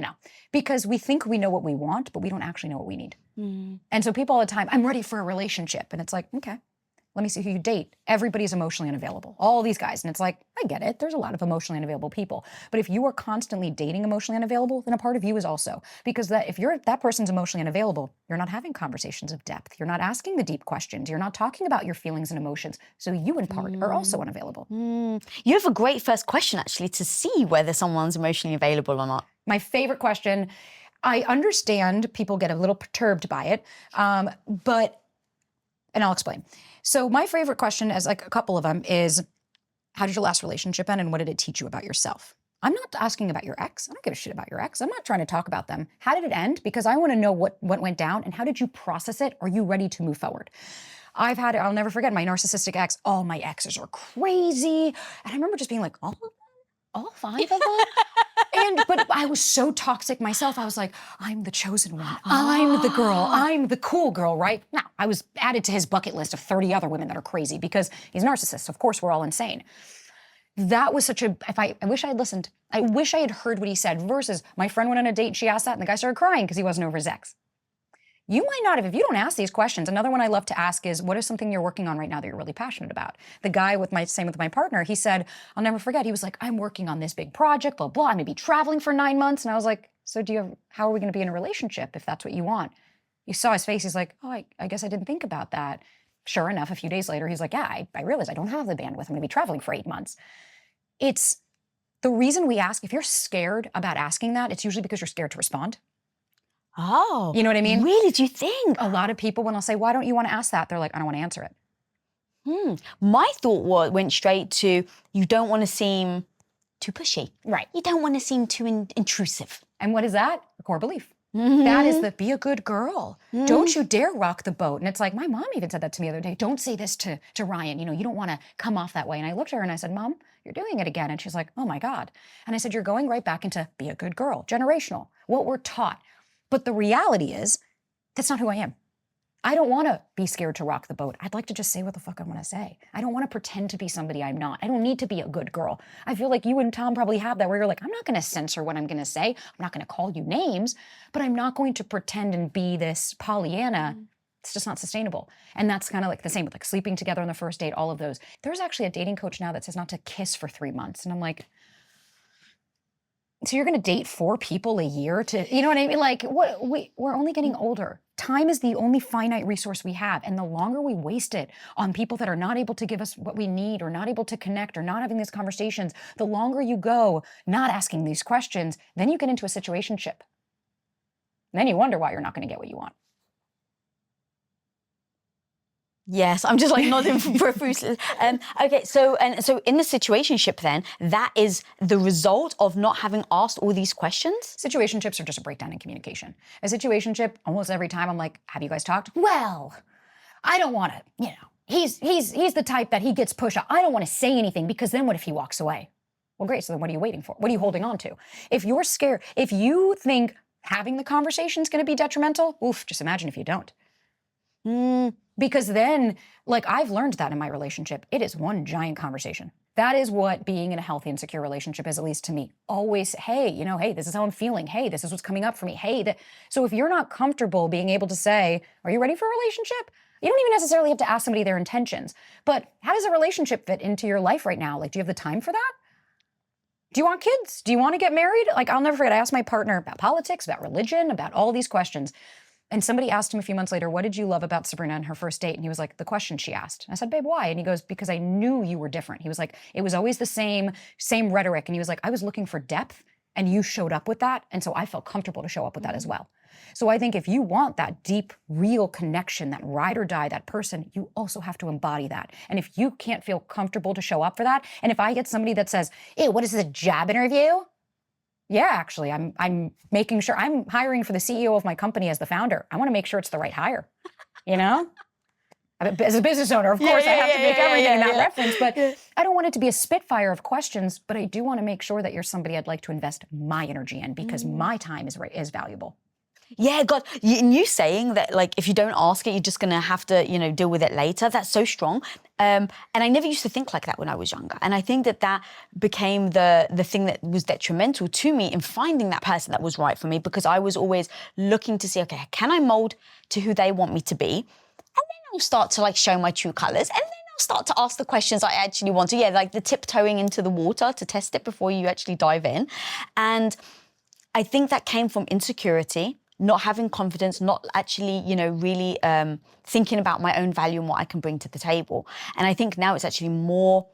Because we think we know what we want, but we don't actually know what we need. And so people all the time, I'm ready for a relationship. And it's like, okay. Let me see who you date. Everybody's emotionally unavailable. All these guys. And it's like, I get it. There's a lot of emotionally unavailable people. But if you are constantly dating emotionally unavailable, then a part of you is also. Because if that person's emotionally unavailable, you're not having conversations of depth. You're not asking the deep questions. You're not talking about your feelings and emotions. So you, in part, are also unavailable. You have a great first question, actually, to see whether someone's emotionally available or not. My favorite question, I understand people get a little perturbed by it, and I'll explain. So my favorite question, as like a couple of them, is how did your last relationship end and what did it teach you about yourself? I'm not asking about your ex. I don't give a shit about your ex. I'm not trying to talk about them. How did it end? Because I want to know what went down and how did you process it? Are you ready to move forward? I'll never forget my narcissistic ex. All my exes are crazy. And I remember just being like, all of them? All 5 of them? But I was so toxic myself. I was like, I'm the chosen one. I'm the girl. I'm the cool girl, right? Now, I was added to his bucket list of 30 other women that are crazy because he's a narcissist. Of course, we're all insane. That was I wish I had listened. I wish I had heard what he said versus my friend went on a date, she asked that, and the guy started crying because he wasn't over his ex. You might not have, if you don't ask these questions. Another one I love to ask is, what is something you're working on right now that you're really passionate about? The guy with my partner, he said, I'll never forget. He was like, I'm working on this big project, blah, blah. I'm gonna be traveling for 9 months. And I was like, so how are we gonna be in a relationship if that's what you want? You saw his face. He's like, oh, I guess I didn't think about that. Sure enough, a few days later, he's like, yeah, I realize I don't have the bandwidth. I'm going to be traveling for 8 months. It's the reason we ask, if you're scared about asking that, it's usually because you're scared to respond. Oh, You know what I mean? really? Do you think? A lot of people, when I'll say, why don't you want to ask that? They're like, I don't want to answer it. My thought went straight to, you don't want to seem too pushy. Right. You don't want to seem too intrusive. And what is that? A core belief. That is the be a good girl. Don't you dare rock the boat. And it's like, my mom even said that to me the other day. Don't say this to Ryan. You know, you don't want to come off that way. And I looked at her and I said, Mom, you're doing it again. And she's like, oh my God. And I said, you're going right back into be a good girl, generational, what we're taught. But the reality is, that's not who I am. I don't want to be scared to rock the boat. I'd like to just say what the fuck I want to say. I don't want to pretend to be somebody I'm not. I don't need to be a good girl. I feel like you and Tom probably have that where you're like, I'm not going to censor what I'm going to say. I'm not going to call you names, but I'm not going to pretend and be this Pollyanna. It's just not sustainable. And that's kind of like the same with like sleeping together on the first date, all of those. There's actually a dating coach now that says not to kiss for 3 months. And I'm like, so you're going to date 4 people a year to, you know what I mean? Like, we're only getting older. Time is the only finite resource we have. And the longer we waste it on people that are not able to give us what we need or not able to connect or not having these conversations, the longer you go not asking these questions, then you get into a situationship. And then you wonder why you're not going to get what you want. Yes, I'm just like nodding profusely. Okay, so in the situationship then, that is the result of not having asked all these questions? Situationships are just a breakdown in communication. A situationship, almost every time I'm like, have you guys talked? Well, I don't want to, you know, he's the type that he gets pushed out. I don't want to say anything because then what if he walks away? Well, great, so then what are you waiting for? What are you holding on to? If you're scared, if you think having the conversation is going to be detrimental, oof, just imagine if you don't. Because then, like, I've learned that in my relationship, it is one giant conversation. That is what being in a healthy and secure relationship is, at least to me. Always, hey, you know, hey, this is how I'm feeling. Hey, this is what's coming up for me. Hey, so if you're not comfortable being able to say, are you ready for a relationship? You don't even necessarily have to ask somebody their intentions. But how does a relationship fit into your life right now? Like, do you have the time for that? Do you want kids? Do you want to get married? Like, I'll never forget, I asked my partner about politics, about religion, about all these questions. And somebody asked him a few months later, what did you love about Sabrina on her first date? And he was like, the question she asked. And I said, babe, why? And he goes, because I knew you were different. He was like, it was always the same rhetoric. And he was like, I was looking for depth and you showed up with that. And so I felt comfortable to show up with that as well. So I think if you want that deep, real connection, that ride or die, that person, you also have to embody that. And if you can't feel comfortable to show up for that, and if I get somebody that says, hey, what is this, a job interview? Yeah, actually, I'm making sure I'm hiring for the CEO of my company as the founder. I want to make sure it's the right hire, you know? As a business owner, of course, I have to make everything in that reference, but I don't want it to be a spitfire of questions, but I do want to make sure that you're somebody I'd like to invest my energy in because my time is valuable. Yeah, God, you saying that, like, if you don't ask it, you're just going to have to, you know, deal with it later. That's so strong. And I never used to think like that when I was younger. And I think that became the thing that was detrimental to me in finding that person that was right for me, because I was always looking to see, okay, can I mold to who they want me to be? And then I'll start to, like, show my true colors. And then I'll start to ask the questions I actually want to. Yeah, like the tiptoeing into the water to test it before you actually dive in. And I think that came from insecurity, not having confidence, not actually, you know, really thinking about my own value and what I can bring to the table. And I think now it's actually more,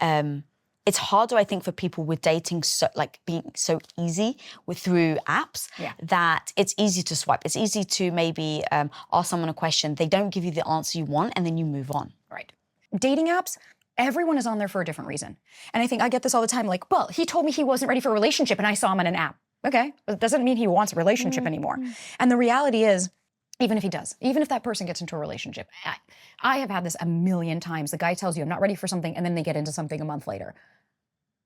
it's harder, I think, for people with dating, so, like, being so easy through apps, that it's easy to swipe. It's easy to maybe ask someone a question. They don't give you the answer you want, and then you move on. Right. Dating apps, everyone is on there for a different reason. And I think I get this all the time, like, well, he told me he wasn't ready for a relationship and I saw him on an app. Okay, but it doesn't mean he wants a relationship anymore. And the reality is, even if he does, even if that person gets into a relationship, I have had this a million times. The guy tells you I'm not ready for something and then they get into something a month later.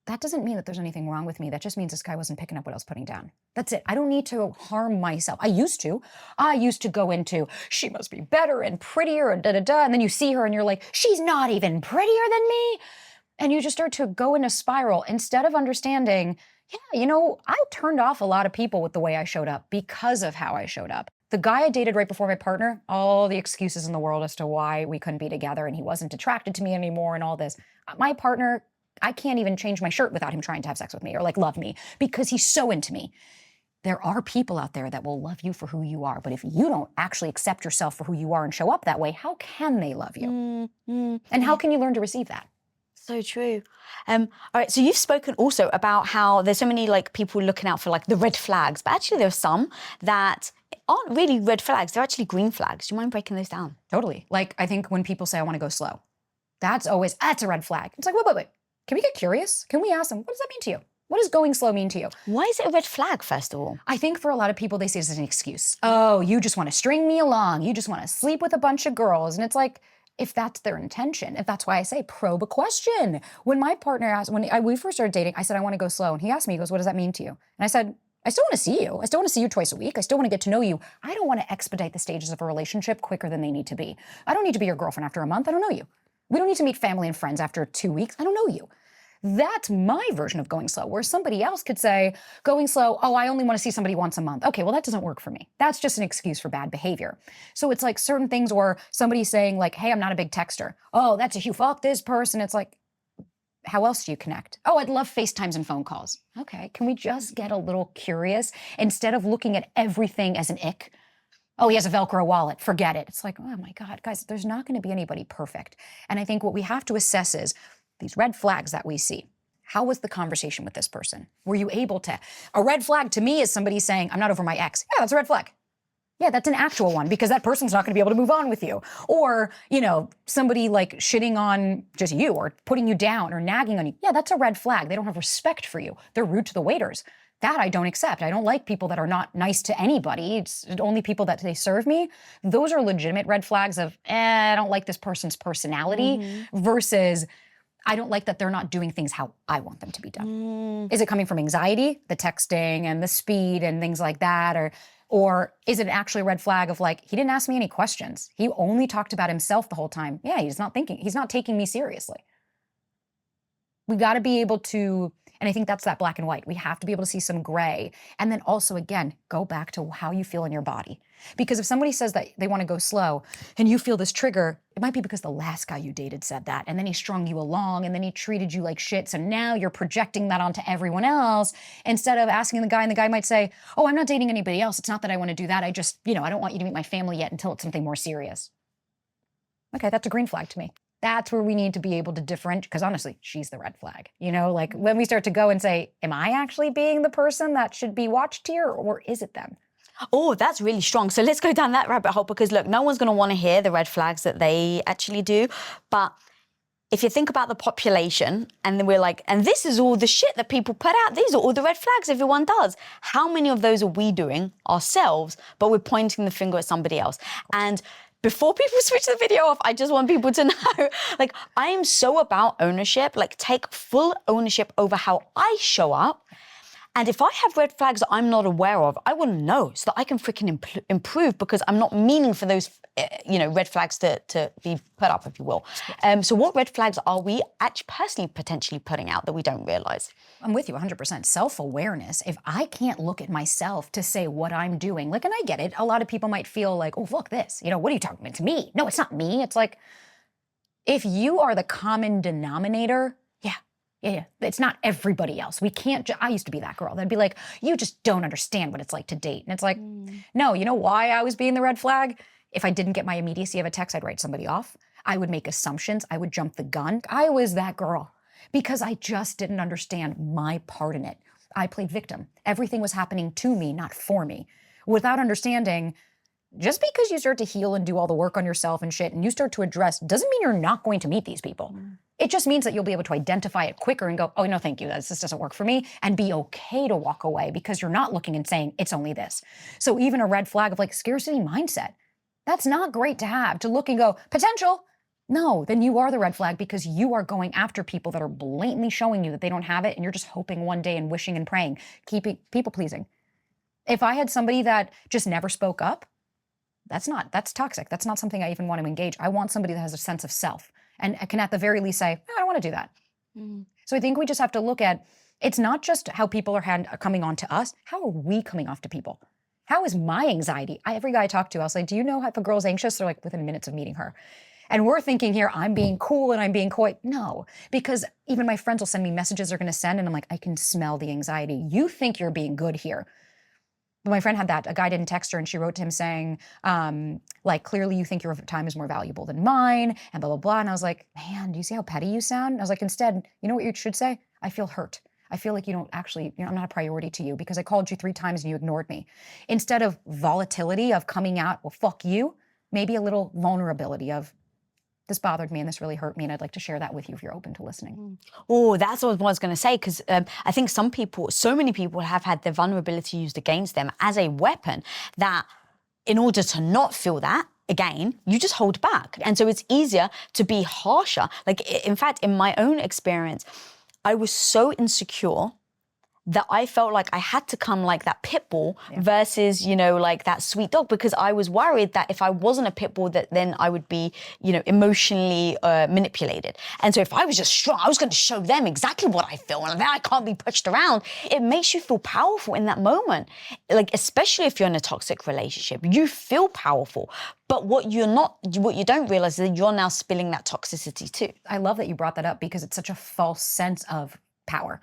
That doesn't mean that there's anything wrong with me. That just means this guy wasn't picking up what I was putting down. That's it. I don't need to harm myself. I used to go into, she must be better and prettier and da-da-da. And then you see her and you're like, she's not even prettier than me. And you just start to go in a spiral instead of understanding, yeah, you know, I turned off a lot of people with the way I showed up because of how I showed up. The guy I dated right before my partner, all the excuses in the world as to why we couldn't be together and he wasn't attracted to me anymore and all this. My partner, I can't even change my shirt without him trying to have sex with me or like love me because he's so into me. there are people out there that will love you for who you are. But if you don't actually accept yourself for who you are and show up that way, how can they love you? And how can you learn to receive that? So true. All right, so you've spoken also about how there's so many like people looking out for like the red flags, but actually there are some that aren't really red flags. They're actually green flags. Do you mind breaking those down? Totally. Like, I think when people say, I want to go slow, that's a red flag. It's like, wait. Can we get curious? Can we ask them, what does that mean to you? What does going slow mean to you? Why is it a red flag, first of all? I think for a lot of people, they see it as an excuse. Oh, you just want to string me along. You just want to sleep with a bunch of girls. And it's like, if that's their intention, if that's why I say probe a question. When my partner asked, we first started dating, I said, I want to go slow. And he asked me, he goes, what does that mean to you? And I said, I still want to see you. I still want to see you twice a week. I still want to get to know you. I don't want to expedite the stages of a relationship quicker than they need to be. I don't need to be your girlfriend after a month. I don't know you. We don't need to meet family and friends after 2 weeks. I don't know you. That's my version of going slow, where somebody else could say, going slow, oh, I only want to see somebody once a month. Okay, well, that doesn't work for me. That's just an excuse for bad behavior. So it's like certain things where somebody's saying like, hey, I'm not a big texter. Oh, that's a huge, fuck this person. It's like, how else do you connect? Oh, I'd love FaceTimes and phone calls. Okay, can we just get a little curious instead of looking at everything as an ick? Oh, he has a Velcro wallet, forget it. It's like, oh my God, guys, there's not going to be anybody perfect. And I think what we have to assess is these red flags that we see. How was the conversation with this person? Were you able to? A red flag to me is somebody saying, I'm not over my ex. Yeah, that's a red flag. Yeah, that's an actual one because that person's not going to be able to move on with you. Or, somebody like shitting on just you or putting you down or nagging on you. Yeah, that's a red flag. They don't have respect for you. They're rude to the waiters. That I don't accept. I don't like people that are not nice to anybody. It's only people that they serve me. Those are legitimate red flags of, I don't like this person's personality versus I don't like that they're not doing things how I want them to be done. Is it coming from anxiety, the texting and the speed and things like that? Or is it actually a red flag of like, he didn't ask me any questions. He only talked about himself the whole time. Yeah, he's not taking me seriously. We got to be able to, and I think that's that black and white. We have to be able to see some gray. And then also, again, go back to how you feel in your body. Because if somebody says that they want to go slow and you feel this trigger, it might be because the last guy you dated said that. And then he strung you along and then he treated you like shit. So now you're projecting that onto everyone else instead of asking the guy. And the guy might say, oh, I'm not dating anybody else. It's not that I want to do that. I just, I don't want you to meet my family yet until it's something more serious. Okay, that's a green flag to me. That's where we need to be able to differentiate, because honestly, she's the red flag. Like when we start to go and say, am I actually being the person that should be watched here, or is it them? Oh, that's really strong. So let's go down that rabbit hole because look, no one's going to want to hear the red flags that they actually do. But if you think about the population and then we're like, and this is all the shit that people put out. These are all the red flags everyone does. How many of those are we doing ourselves, but we're pointing the finger at somebody else? And before people switch the video off, I just want people to know, like, I am so about ownership, like take full ownership over how I show up. And if I have red flags that I'm not aware of, I want to know so that I can freaking improve because I'm not meaning for those, red flags to be put up, if you will. So what red flags are we actually personally potentially putting out that we don't realize? I'm with you 100%. Self-awareness. If I can't look at myself to say what I'm doing, like, and I get it, a lot of people might feel like, oh, look, this, what are you talking about? It's me. No, it's not me. It's like, if you are the common denominator, yeah. It's not everybody else. We can't, I used to be that girl. That'd be like, you just don't understand what it's like to date. And it's like, no, you know why I was being the red flag? If I didn't get my immediacy of a text, I'd write somebody off. I would make assumptions. I would jump the gun. I was that girl because I just didn't understand my part in it. I played victim. Everything was happening to me, not for me. Without understanding, just because you start to heal and do all the work on yourself and shit and you start to address doesn't mean you're not going to meet these people. It just means that you'll be able to identify it quicker and go, oh, no, thank you. This doesn't work for me, and be okay to walk away because you're not looking and saying it's only this. So even a red flag of like scarcity mindset, that's not great to have, to look and go, potential. No, then you are the red flag because you are going after people that are blatantly showing you that they don't have it and you're just hoping one day and wishing and praying, keeping people pleasing. If I had somebody that just never spoke up, that's toxic. That's not something I even want to engage. I want somebody that has a sense of self and can at the very least say, no, I don't want to do that. So I think we just have to look at, it's not just how people are coming on to us. How are we coming off to people? How is my anxiety? Every guy I talk to, I'll say, do you know if a girl's anxious? They're like, within minutes of meeting her. And we're thinking here, I'm being cool and I'm being coy. No, because even my friends will send me messages they're going to send and I'm like, I can smell the anxiety. You think you're being good here. But my friend had that. A guy didn't text her and she wrote to him saying, like, clearly you think your time is more valuable than mine and blah, blah, blah. And I was like, man, do you see how petty you sound? And I was like, instead, you know what you should say? I feel hurt. I feel like you don't actually, I'm not a priority to you because I called you 3 times and you ignored me. Instead of volatility of coming out, well, fuck you, maybe a little vulnerability of, this bothered me and this really hurt me and I'd like to share that with you if you're open to listening. Oh, that's what I was going to say, because I think so many people have had their vulnerability used against them as a weapon that in order to not feel that, again, you just hold back. And so it's easier to be harsher. Like, in fact, in my own experience, I was so insecure that I felt like I had to come like that pit bull versus, like that sweet dog, because I was worried that if I wasn't a pit bull, that then I would be, emotionally manipulated. And so if I was just strong, I was going to show them exactly what I feel, and then I can't be pushed around. It makes you feel powerful in that moment. Like, especially if you're in a toxic relationship, you feel powerful. But what you don't realize is that you're now spilling that toxicity too. I love that you brought that up because it's such a false sense of power.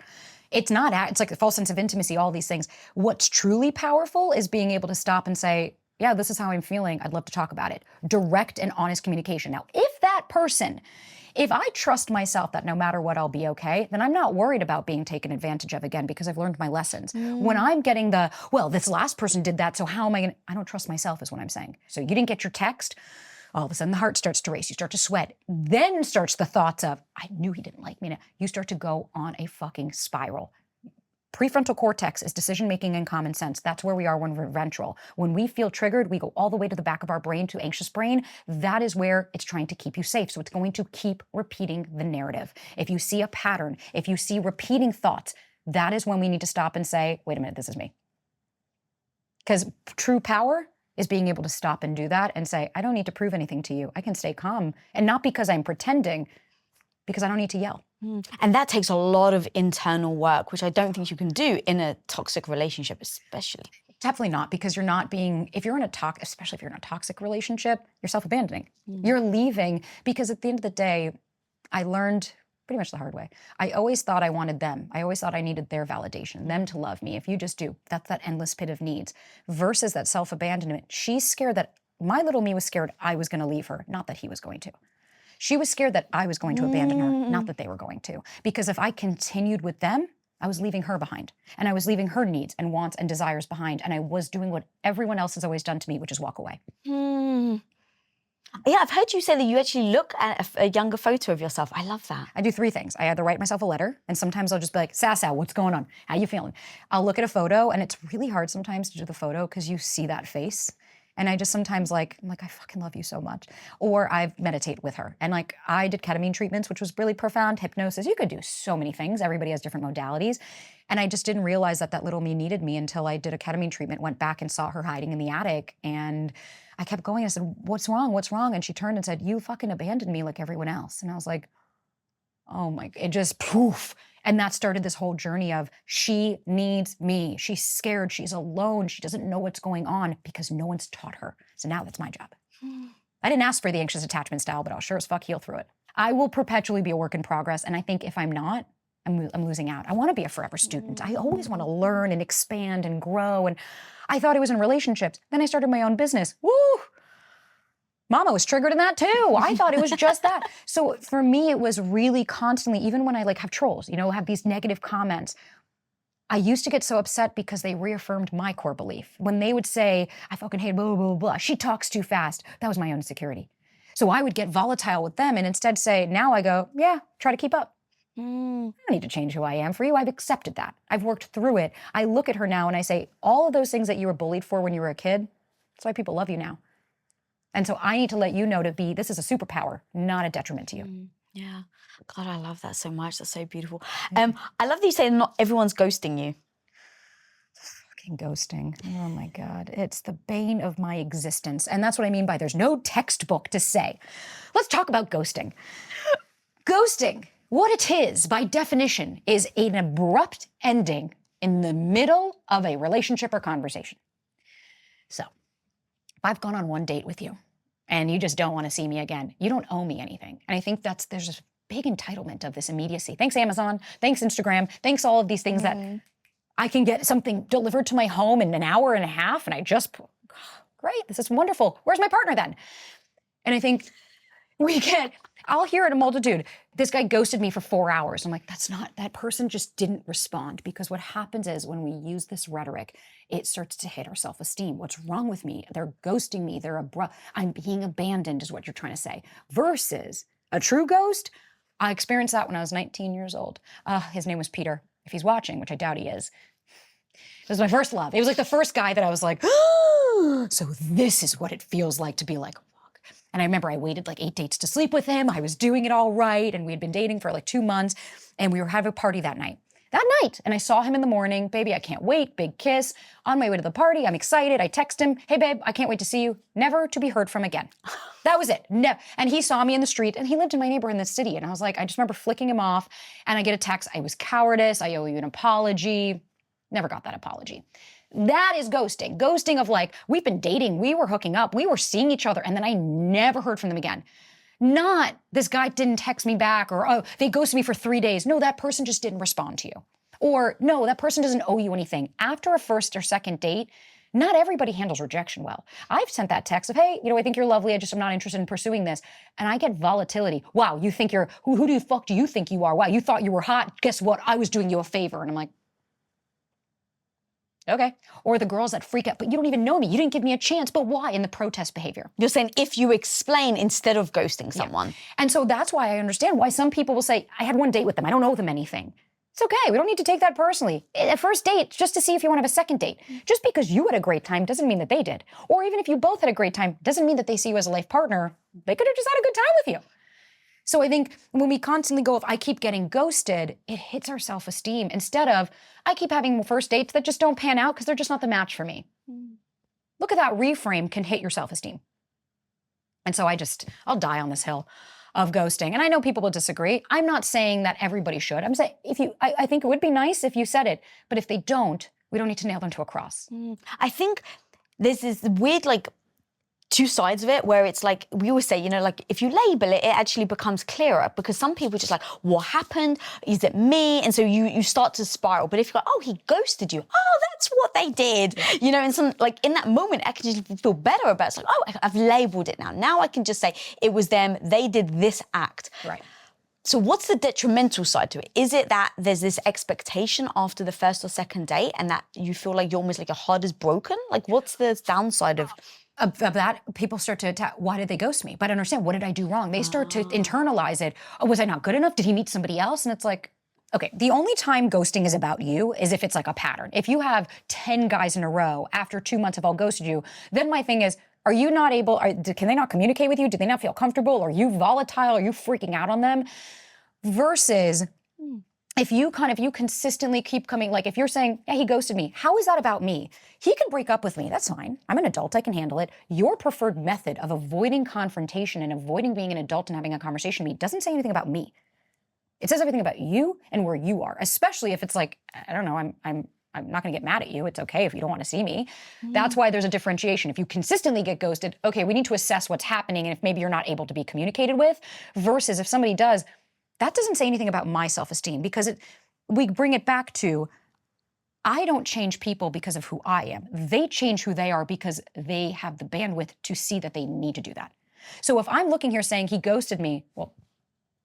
It's like a false sense of intimacy, all these things. What's truly powerful is being able to stop and say, yeah, this is how I'm feeling. I'd love to talk about it. Direct and honest communication. Now, if I trust myself that no matter what, I'll be okay, then I'm not worried about being taken advantage of again because I've learned my lessons. When I'm getting this last person did that, so how am I don't trust myself is what I'm saying. So you didn't get your text. All of a sudden the heart starts to race, you start to sweat. Then starts the thoughts of, I knew he didn't like me. Now you start to go on a fucking spiral. Prefrontal cortex is decision-making and common sense. That's where we are when we're ventral. When we feel triggered, we go all the way to the back of our brain to anxious brain. That is where it's trying to keep you safe. So it's going to keep repeating the narrative. If you see a pattern, if you see repeating thoughts, that is when we need to stop and say, wait a minute, this is me. Because true power is being able to stop and do that and say, I don't need to prove anything to you. I can stay calm. And not because I'm pretending, because I don't need to yell. And that takes a lot of internal work, which I don't think you can do in a toxic relationship, especially. Definitely not, because you're not being, especially if you're in a toxic relationship, you're self-abandoning. You're leaving because at the end of the day, I learned pretty much the hard way. I always thought I wanted them. I always thought I needed their validation, them to love me. If you just do, that's that endless pit of needs versus that self-abandonment. She's scared that, my little me was scared I was going to leave her, not that he was going to. She was scared that I was going to abandon her, not that they were going to. Because if I continued with them, I was leaving her behind. And I was leaving her needs and wants and desires behind. And I was doing what everyone else has always done to me, which is walk away. Yeah, I've heard you say that you actually look at a younger photo of yourself. I love that. I do 3 things. I either write myself a letter, and sometimes I'll just be like, Sasa, what's going on? How you feeling? I'll look at a photo, and it's really hard sometimes to do the photo because you see that face. And I just sometimes I'm like, I fucking love you so much. Or I meditate with her. And like, I did ketamine treatments, which was really profound, hypnosis. You could do so many things. Everybody has different modalities. And I just didn't realize that little me needed me until I did a ketamine treatment, went back and saw her hiding in the attic. And I kept going. I said, what's wrong? What's wrong? And she turned and said, you fucking abandoned me like everyone else. And I was like, oh my, it just poof. And that started this whole journey of she needs me. She's scared. She's alone. She doesn't know what's going on because no one's taught her. So now that's my job. I didn't ask for the anxious attachment style, but I'll sure as fuck heal through it. I will perpetually be a work in progress. And I think if I'm not, I'm losing out. I want to be a forever student. I always want to learn and expand and grow. And I thought I was in relationships. Then I started my own business. Woo! Mama was triggered in that too. I thought it was just that. So for me, it was really constantly, even when I have trolls, have these negative comments, I used to get so upset because they reaffirmed my core belief. When they would say, I fucking hate blah, blah, blah, blah, she talks too fast. That was my own insecurity. So I would get volatile with them and instead say, now I go, yeah, try to keep up. I don't need to change who I am for you. I've accepted that. I've worked through it. I look at her now and I say, all of those things that you were bullied for when you were a kid, that's why people love you now. And so I need to let you know this is a superpower, not a detriment to you. Yeah. God, I love that so much. That's so beautiful. I love that you say not everyone's ghosting you. Fucking ghosting. Oh my God. It's the bane of my existence. And that's what I mean by there's no textbook to say. Let's talk about ghosting. Ghosting, what it is by definition, is an abrupt ending in the middle of a relationship or conversation. So, if I've gone on one date with you and you just don't want to see me again, you don't owe me anything. And I think there's this big entitlement of this immediacy. Thanks, Amazon. Thanks, Instagram. Thanks, all of these things that I can get something delivered to my home in an hour and a half, and great, this is wonderful. Where's my partner then? And I think I'll hear it a multitude. This guy ghosted me for 4 hours. I'm like, that person just didn't respond, because what happens is when we use this rhetoric, it starts to hit our self-esteem. What's wrong with me? They're ghosting me. I'm being abandoned is what you're trying to say. Versus a true ghost. I experienced that when I was 19 years old. His name was Peter. If he's watching, which I doubt he is. It was my first love. It was like the first guy that I was like, so this is what it feels like to be like, and I remember I waited like 8 dates to sleep with him. I was doing it all right. And we had been dating for like 2 months. And we were having a party that night. And I saw him in the morning. Baby, I can't wait. Big kiss. On my way to the party. I'm excited. I text him. Hey, babe, I can't wait to see you. Never to be heard from again. That was it. And he saw me in the street. And he lived in my neighborhood in the city. And I was like, I just remember flicking him off. And I get a text. I was cowardice. I owe you an apology. Never got that apology. That is ghosting. Ghosting of like, we've been dating, we were hooking up, we were seeing each other, and then I never heard from them again. Not, this guy didn't text me back, or, oh, they ghosted me for 3 days. No, that person just didn't respond to you. Or, no, that person doesn't owe you anything. After a first or second date, not everybody handles rejection well. I've sent that text of, hey, I think you're lovely, I'm not interested in pursuing this. And I get volatility. Wow, you think who the fuck do you think you are? Wow, you thought you were hot. Guess what? I was doing you a favor. And I'm like, okay. Or the girls that freak out, but you don't even know me. You didn't give me a chance. But why? In the protest behavior. You're saying if you explain instead of ghosting someone. Yeah. And so that's why I understand why some people will say, I had one date with them. I don't owe them anything. It's okay. We don't need to take that personally. A first date, just to see if you want to have a second date. Just because you had a great time doesn't mean that they did. Or even if you both had a great time, doesn't mean that they see you as a life partner. They could have just had a good time with you. So I think when we constantly go, if I keep getting ghosted, it hits our self-esteem instead of, I keep having first dates that just don't pan out because they're just not the match for me. Look at that reframe can hit your self-esteem. And so I'll die on this hill of ghosting. And I know people will disagree. I'm not saying that everybody should. I'm saying I think it would be nice if you said it, but if they don't, we don't need to nail them to a cross. I think there's this weird, two sides of it where it's like, we always say, if you label it, it actually becomes clearer, because some people just like, what happened? Is it me? And so you start to spiral. But if you go, oh, he ghosted you. Oh, that's what they did. And some in that moment, I can just feel better about it. It's like, oh, I've labeled it now. Now I can just say it was them. They did this act. Right. So what's the detrimental side to it? Is it that there's this expectation after the first or second date and that you feel like you're almost like your heart is broken? Like, what's the downside of that? People start to attack, why did they ghost me? But I understand, what did I do wrong? They start to internalize it. Oh, was I not good enough? Did he meet somebody else? And it's like, okay, the only time ghosting is about you is if it's like a pattern. If you have 10 guys in a row after 2 months have all ghosted you, then my thing is, are you not able, can they not communicate with you? Do they not feel comfortable? Are you volatile? Are you freaking out on them? Versus if you consistently keep coming, like if you're saying, hey, he ghosted me, how is that about me? He can break up with me, that's fine. I'm an adult, I can handle it. Your preferred method of avoiding confrontation and avoiding being an adult and having a conversation with me doesn't say anything about me. It says everything about you and where you are, especially if it's like, I don't know, I'm not gonna get mad at you. It's okay if you don't wanna see me. That's why there's a differentiation. If you consistently get ghosted, okay, we need to assess what's happening and if maybe you're not able to be communicated with, versus if somebody does, that doesn't say anything about my self-esteem, because we bring it back to, I don't change people because of who I am. They change who they are because they have the bandwidth to see that they need to do that. So if I'm looking here saying he ghosted me, well,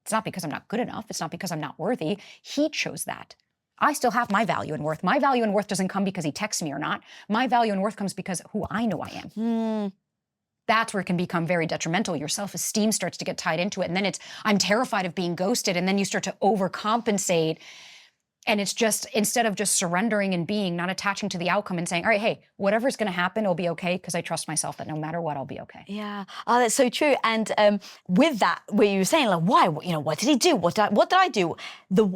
it's not because I'm not good enough. It's not because I'm not worthy. He chose that. I still have my value and worth. My value and worth doesn't come because he texts me or not. My value and worth comes because who I know I am. That's where it can become very detrimental. Your self-esteem starts to get tied into it. And then I'm terrified of being ghosted. And then you start to overcompensate. And it's just, instead of just surrendering and being, not attaching to the outcome and saying, all right, hey, whatever's going to happen, it'll be okay, because I trust myself that no matter what, I'll be okay. Yeah. Oh, that's so true. And with that, where you were saying, like, why? What did he do? What did I do?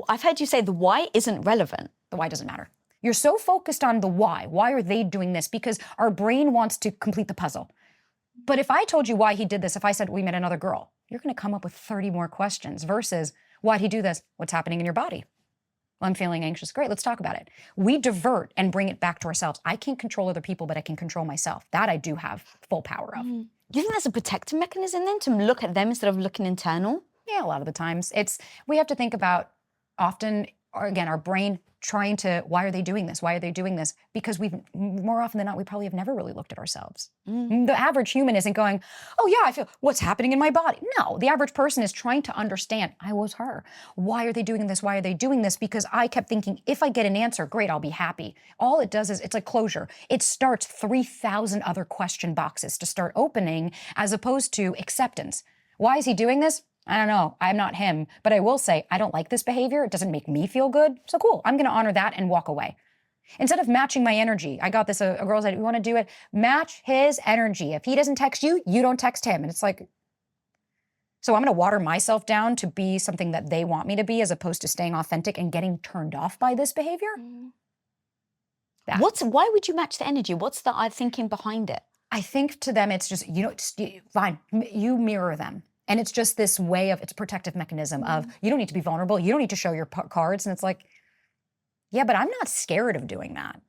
I've heard you say the why isn't relevant. The why doesn't matter. You're so focused on the why. Why are they doing this? Because our brain wants to complete the puzzle. But if I told you why he did this, if I said we met another girl, you're going to come up with 30 more questions versus why'd he do this? What's happening in your body? Well, I'm feeling anxious. Great, let's talk about it. We divert and bring it back to ourselves. I can't control other people, but I can control myself. That I do have full power of. Do you think that's a protective mechanism then, to look at them instead of looking internal? Yeah, a lot of the times. We have to think about, often our brain trying to, why are they doing this? Why are they doing this? Because more often than not, we probably have never really looked at ourselves. The average human isn't going, oh yeah, I feel what's happening in my body. No, the average person is trying to understand, I was her. Why are they doing this? Why are they doing this? Because I kept thinking, if I get an answer, great, I'll be happy. All it does is, it's like closure. It starts 3,000 other question boxes to start opening, as opposed to acceptance. Why is he doing this? I don't know. I'm not him. But I will say, I don't like this behavior. It doesn't make me feel good. So cool. I'm going to honor that and walk away. Instead of matching my energy, I got this, a girl said, you want to do it? Match his energy. If he doesn't text you, you don't text him. And it's like, so I'm going to water myself down to be something that they want me to be, as opposed to staying authentic and getting turned off by this behavior. Why would you match the energy? What's the thinking behind it? I think to them, it's just, fine, you mirror them. And it's just this way of, it's a protective mechanism of, you don't need to be vulnerable. You don't need to show your cards. And it's like, yeah, but I'm not scared of doing that.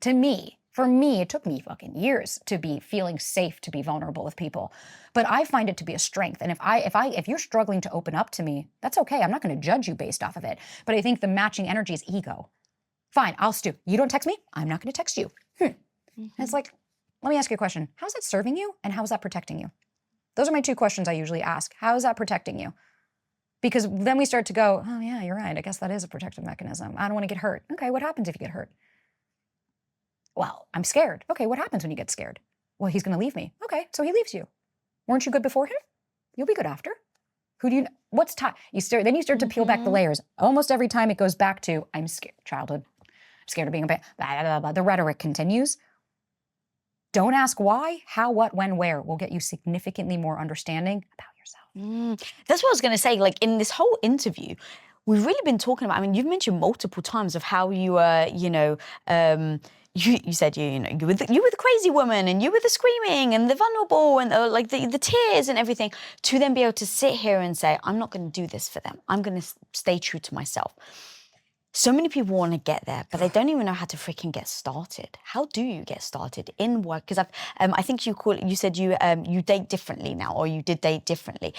For me, it took me fucking years to be feeling safe to be vulnerable with people. But I find it to be a strength. And if you're struggling to open up to me, that's okay. I'm not going to judge you based off of it. But I think the matching energy is ego. Fine, I'll stew. You don't text me, I'm not going to text you. And it's like, let me ask you a question. How's that serving you? And how is that protecting you? Those are my two questions I usually ask. How is that protecting you? Because then we start to go, oh yeah, you're right. I guess that is a protective mechanism. I don't want to get hurt. Okay, what happens if you get hurt? Well, I'm scared. Okay, what happens when you get scared? Well, he's going to leave me. Okay, so he leaves you. Weren't you good before him? You'll be good after. Who do you know? What's time? Then you start to peel back the layers. Almost every time it goes back to, I'm scared, childhood. I'm scared of being a blah, blah, blah, blah. The rhetoric continues. Don't ask why, how, what, when, where will get you significantly more understanding about yourself. That's what I was going to say. Like, in this whole interview, we've really been talking about, I mean, you've mentioned multiple times of how you were, you said you were the crazy woman, and you were the screaming and the vulnerable and like the tears and everything, to then be able to sit here and say, I'm not going to do this for them. I'm going to stay true to myself. So many people want to get there, but they don't even know how to freaking get started. How do you get started in work? Because I think you said you date differently now, or you did date differently.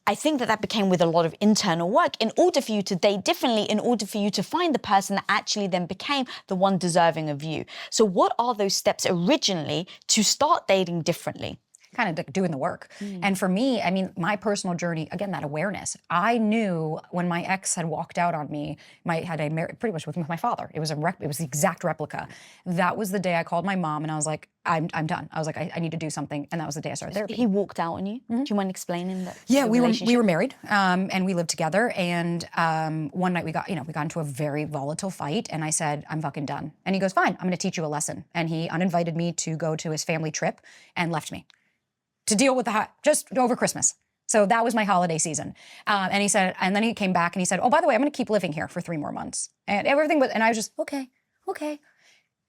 I think that became with a lot of internal work in order for you to date differently, in order for you to find the person that actually then became the one deserving of you. So what are those steps originally to start dating differently? Kind of doing the work. And for me, I mean, my personal journey, again, that awareness. I knew when my ex had walked out on me, pretty much with my father. It was the exact replica. That was the day I called my mom and I was like, I'm done. I was like, I need to do something. And that was the day I started therapy. He walked out on you? Do you mind explaining that? Yeah, we were married and we lived together. And one night we got into a very volatile fight. And I said, I'm fucking done. And he goes, fine, I'm going to teach you a lesson. And he uninvited me to go to his family trip and left me to deal with just over Christmas. So that was my holiday season. And he said, and then he came back and he said, oh, by the way, I'm going to keep living here for 3 more months. And everything was, and I was just, okay.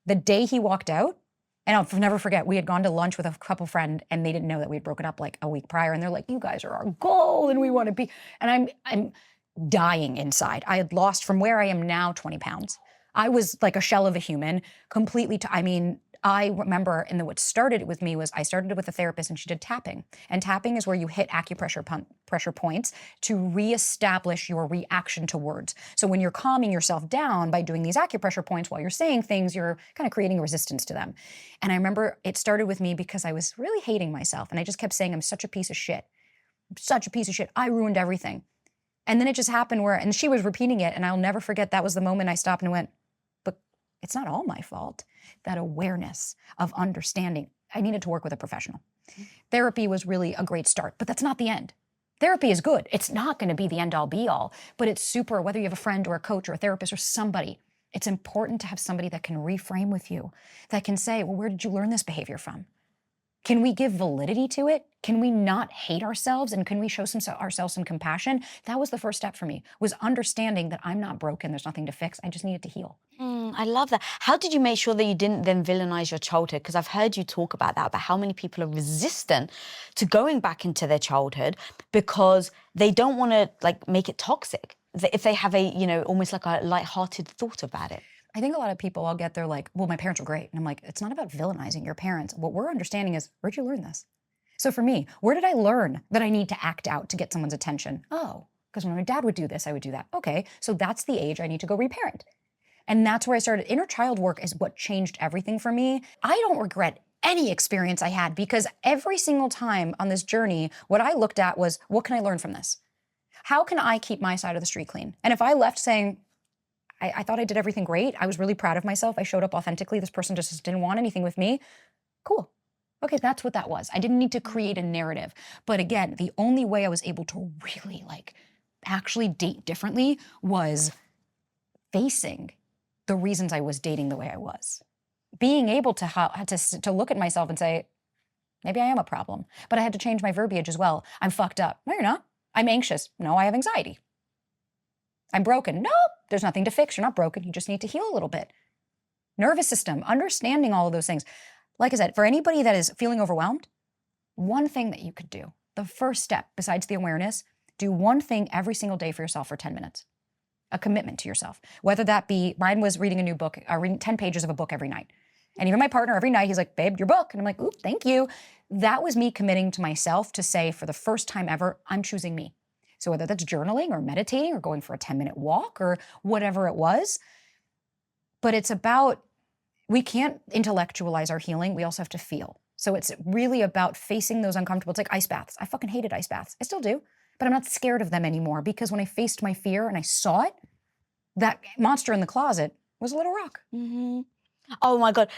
The day he walked out, and I'll never forget, we had gone to lunch with a couple friend and they didn't know that we had broken up like a week prior. And they're like, you guys are our goal and we want to be, and I'm dying inside. I had lost from where I am now 20 pounds. I was like a shell of a human, completely, I remember, and what started it with me was I started it with a therapist and she did tapping. And tapping is where you hit acupressure pressure points to reestablish your reaction to words. So when you're calming yourself down by doing these acupressure points while you're saying things, you're kind of creating a resistance to them. And I remember it started with me because I was really hating myself. And I just kept saying, I'm such a piece of shit. I'm such a piece of shit. I ruined everything. And then it just happened and she was repeating it. And I'll never forget, that was the moment I stopped and went, but it's not all my fault. That awareness of understanding. I needed to work with a professional. Therapy was really a great start, but that's not the end. Therapy is good. It's not going to be the end all be all, but it's super, whether you have a friend or a coach or a therapist or somebody, it's important to have somebody that can reframe with you, that can say, well, where did you learn this behavior from? Can we give validity to it? Can we not hate ourselves? And can we show ourselves some compassion? That was the first step for me, was understanding that I'm not broken. There's nothing to fix. I just needed to heal. I love that. How did you make sure that you didn't then villainize your childhood? Because I've heard you talk about that, about how many people are resistant to going back into their childhood because they don't want to make it toxic. If they have almost like a lighthearted thought about it. I think a lot of people, I'll get there like, well, my parents are great. And I'm like, it's not about villainizing your parents. What we're understanding is, where'd you learn this? So for me, where did I learn that I need to act out to get someone's attention? Oh, Because when my dad would do this, I would do that. Okay, so that's the age I need to go reparent. And that's where I started. Inner child work is what changed everything for me. I don't regret any experience I had because every single time on this journey, what I looked at was, what can I learn from this? How can I keep my side of the street clean? And if I left saying, I thought I did everything great, I was really proud of myself, I showed up authentically, this person just didn't want anything with me, cool. Okay, that's what that was. I didn't need to create a narrative. But again, the only way I was able to really actually date differently was facing the reasons I was dating the way I was. Being able to look at myself and say, maybe I am a problem. But I had to change my verbiage as well. I'm fucked up. No, you're not. I'm anxious. No, I have anxiety. I'm broken. No, there's nothing to fix. You're not broken. You just need to heal a little bit. Nervous system, understanding all of those things. Like I said, for anybody that is feeling overwhelmed, one thing that you could do, the first step besides the awareness, do one thing every single day for yourself for 10 minutes. A commitment to yourself. Whether that be, mine was reading a new book, reading 10 pages of a book every night. And even my partner every night, he's like, babe, your book. And I'm like, ooh, thank you. That was me committing to myself to say, for the first time ever, I'm choosing me. So whether that's journaling or meditating or going for a 10-minute walk or whatever it was, but it's about, we can't intellectualize our healing. We also have to feel. So it's really about facing those uncomfortable, it's like ice baths. I fucking hated ice baths. I still do. But I'm not scared of them anymore because when I faced my fear and I saw it, that monster in the closet was a little rock. Mm-hmm. Oh my God.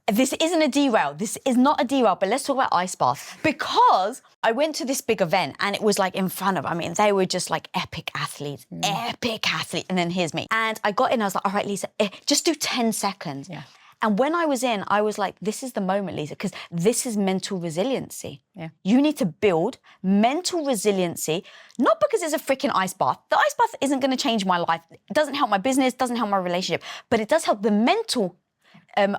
This isn't a derail. This is not a derail, but let's talk about ice bath. Because I went to this big event and it was in front of, they were just epic athletes, And then here's me. And I got in, I was like, all right, Lisa, just do 10 seconds. Yeah. And when I was in, I was like, this is the moment, Lisa, because this is mental resiliency. Yeah. You need to build mental resiliency, not because it's a freaking ice bath. The ice bath isn't going to change my life. It doesn't help my business, doesn't help my relationship, but it does help the mental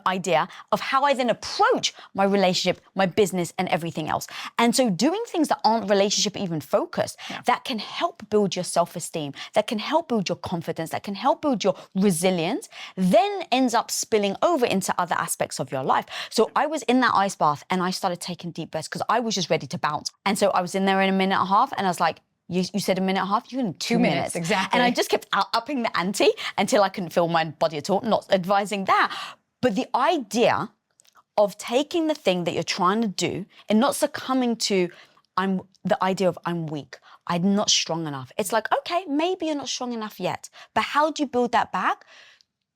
idea of how I then approach my relationship, my business, and everything else. And so doing things that aren't relationship even focused, that can help build your self-esteem, that can help build your confidence, that can help build your resilience, then ends up spilling over into other aspects of your life. So I was in that ice bath and I started taking deep breaths because I was just ready to bounce. And so I was in there in a minute and a half and I was like, you said a minute and a half, you're in 2 minutes. Exactly. And I just kept upping the ante until I couldn't feel my body at all. I'm not advising that. But the idea of taking the thing that you're trying to do and not succumbing to the idea of I'm weak, I'm not strong enough. It's like, okay, maybe you're not strong enough yet, but how do you build that back?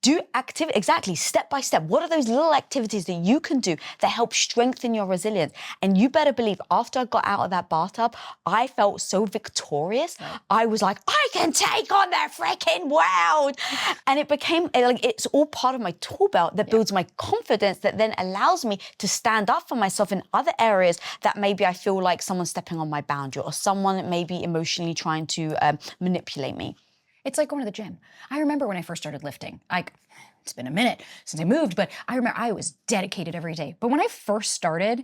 Do activity, exactly, step by step. What are those little activities that you can do that help strengthen your resilience? And you better believe after I got out of that bathtub, I felt so victorious. Right. I was like, I can take on the freaking world. And it became, it's all part of my tool belt that builds my confidence that then allows me to stand up for myself in other areas that maybe I feel like someone's stepping on my boundary or someone maybe emotionally trying to manipulate me. It's like going to the gym. I remember when I first started lifting, it's been a minute since I moved, but I remember I was dedicated every day. But when I first started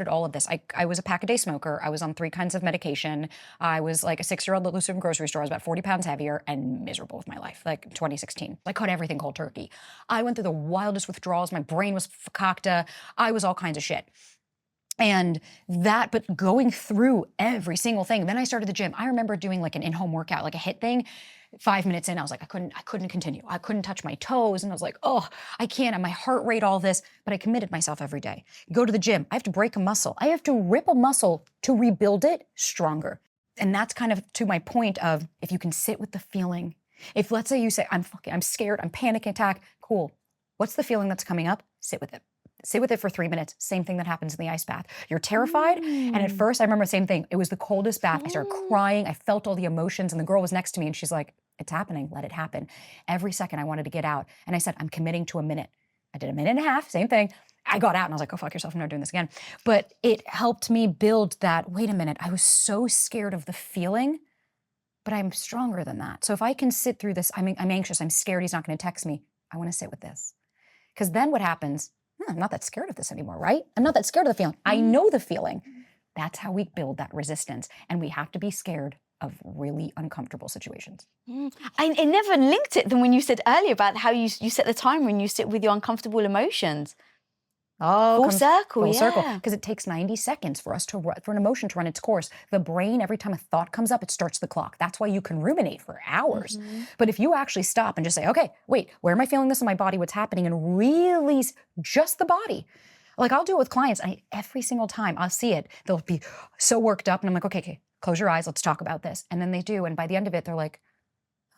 all of this, I was a pack-a-day smoker. I was on 3 kinds of medication. I was like a 6-year-old that lives in a grocery store. I was about 40 pounds heavier and miserable with my life, 2016. I cut everything cold turkey. I went through the wildest withdrawals. My brain was fakakta. I was all kinds of shit. And but going through every single thing, then I started the gym. I remember doing an in-home workout, a HIIT thing. 5 minutes in, I was like, I couldn't continue. I couldn't touch my toes. And I was like, oh, I can't. And my heart rate, all this. But I committed myself every day. Go to the gym. I have to break a muscle. I have to rip a muscle to rebuild it stronger. And that's kind of to my point of, if you can sit with the feeling, if let's say you say, I'm scared, I'm panic attack, cool. What's the feeling that's coming up? Sit with it. Sit with it for 3 minutes. Same thing that happens in the ice bath. You're terrified. And at first, I remember the same thing. It was the coldest bath. I started crying. I felt all the emotions. And the girl was next to me and she's like, it's happening. Let it happen. Every second I wanted to get out. And I said, I'm committing to a minute. I did a minute and a half, same thing. I got out and I was like, go fuck yourself. I'm not doing this again. But it helped me build that, wait a minute, I was so scared of the feeling, but I'm stronger than that. So if I can sit through this, I'm anxious, I'm scared he's not going to text me. I want to sit with this. Because then what happens? I'm not that scared of this anymore, right? I'm not that scared of the feeling. I know the feeling. That's how we build that resistance. And we have to be scared of really uncomfortable situations. I never linked it than when you said earlier about how you set the timer and you sit with your uncomfortable emotions. Oh, Full circle, full circle. yeah. Because it takes 90 seconds for an emotion to run its course. The brain, every time a thought comes up, it starts the clock. That's why you can ruminate for hours. But if you actually stop and just say, okay, wait, where am I feeling this in my body? What's happening? And really just the body. Like I'll do it with clients. Every single time I'll see it, they'll be so worked up and I'm like, okay, close your eyes. Let's talk about this. And then they do. And by the end of it, they're like,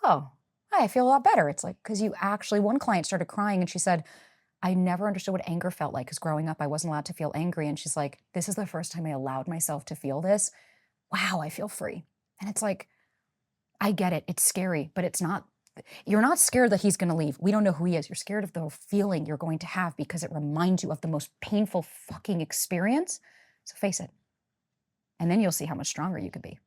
oh, I feel a lot better. It's like, because you actually, one client started crying and she said, I never understood what anger felt like because growing up, I wasn't allowed to feel angry. And she's like, this is the first time I allowed myself to feel this. Wow, I feel free. And it's like, I get it. It's scary, but it's not, you're not scared that he's going to leave. We don't know who he is. You're scared of the feeling you're going to have because it reminds you of the most painful fucking experience. So face it. And then you'll see how much stronger you could be.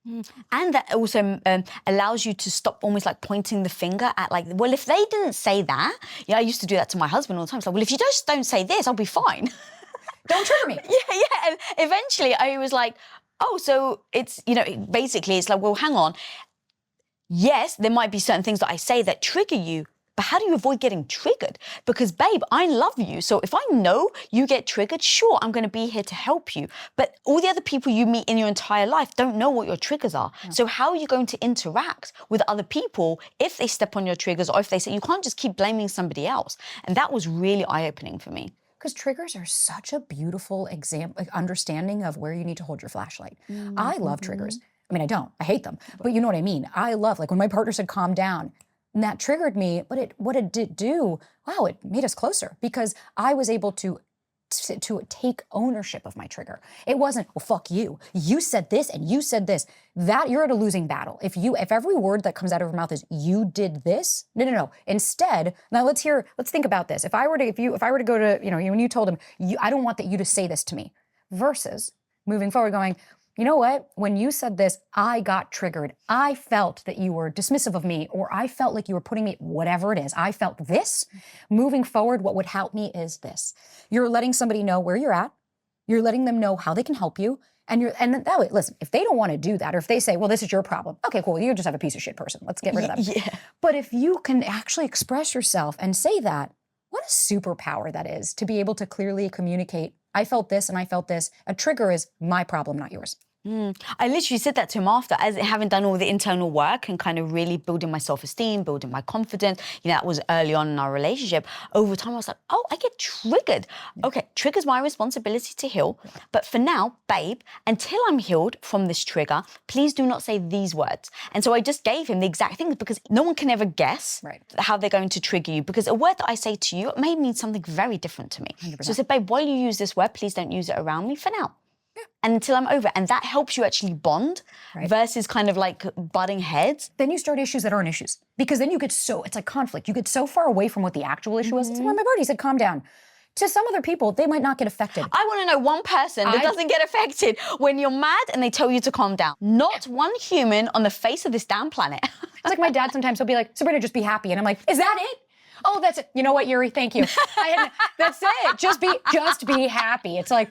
And that also allows you to stop almost like pointing the finger at like, well, if they didn't say that, I used to do that to my husband all the time. It's like, well, if you just don't say this, I'll be fine. Don't trigger me. Yeah. And eventually I was like, oh, so it's, basically it's like, well, hang on. Yes, there might be certain things that I say that trigger you, but how do you avoid getting triggered? Because babe, I love you. So if I know you get triggered, sure, I'm going to be here to help you. But all the other people you meet in your entire life don't know what your triggers are. Yeah. So how are you going to interact with other people if they step on your triggers or if they say, you can't just keep blaming somebody else. And that was really eye-opening for me. Because triggers are such a beautiful understanding of where you need to hold your flashlight. I love triggers. I mean, I don't. I hate them. But you know what I mean? I love, like when my partner said, calm down, and that triggered me, but what it did do, wow, it made us closer because I was able to take ownership of my trigger. It wasn't, well, fuck you. You said this and you said this. That you're at a losing battle. If every word that comes out of your mouth is you did this, no. Instead, now let's think about this. If I were to go to, when you told him, I don't want you to say this to me, versus moving forward going, you know what? When you said this, I got triggered. I felt that you were dismissive of me, or I felt like you were putting me, whatever it is. I felt this. Moving forward, what would help me is this. You're letting somebody know where you're at. You're letting them know how they can help you. And that way, listen, if they don't want to do that, or if they say, well, this is your problem. Okay, cool. You just have a piece of shit person. Let's get rid of them. Yeah. But if you can actually express yourself and say that, what a superpower that is to be able to clearly communicate. I felt this and I felt this. A trigger is my problem, not yours. I literally said that to him after, as having done all the internal work and kind of really building my self-esteem, building my confidence. That was early on in our relationship. Over time, I was like, oh, I get triggered. Okay, trigger's my responsibility to heal. But for now, babe, until I'm healed from this trigger, please do not say these words. And so I just gave him the exact thing because no one can ever guess how they're going to trigger you. Because a word that I say to you may mean something very different to me. 100%. So I said, babe, while you use this word, please don't use it around me for now. And until I'm over. And that helps you actually bond versus kind of like butting heads. Then you start issues that aren't issues. Because then it's like conflict. You get so far away from what the actual issue is. It's when my buddy said, calm down. To some other people, they might not get affected. I want to know one person that doesn't get affected when you're mad and they tell you to calm down. Not one human on the face of this damn planet. It's like my dad sometimes, he'll be like, Sabrina, just be happy. And I'm like, is that it? Oh, that's it. You know what, Yuri? Thank you. That's it. Just be happy. It's like,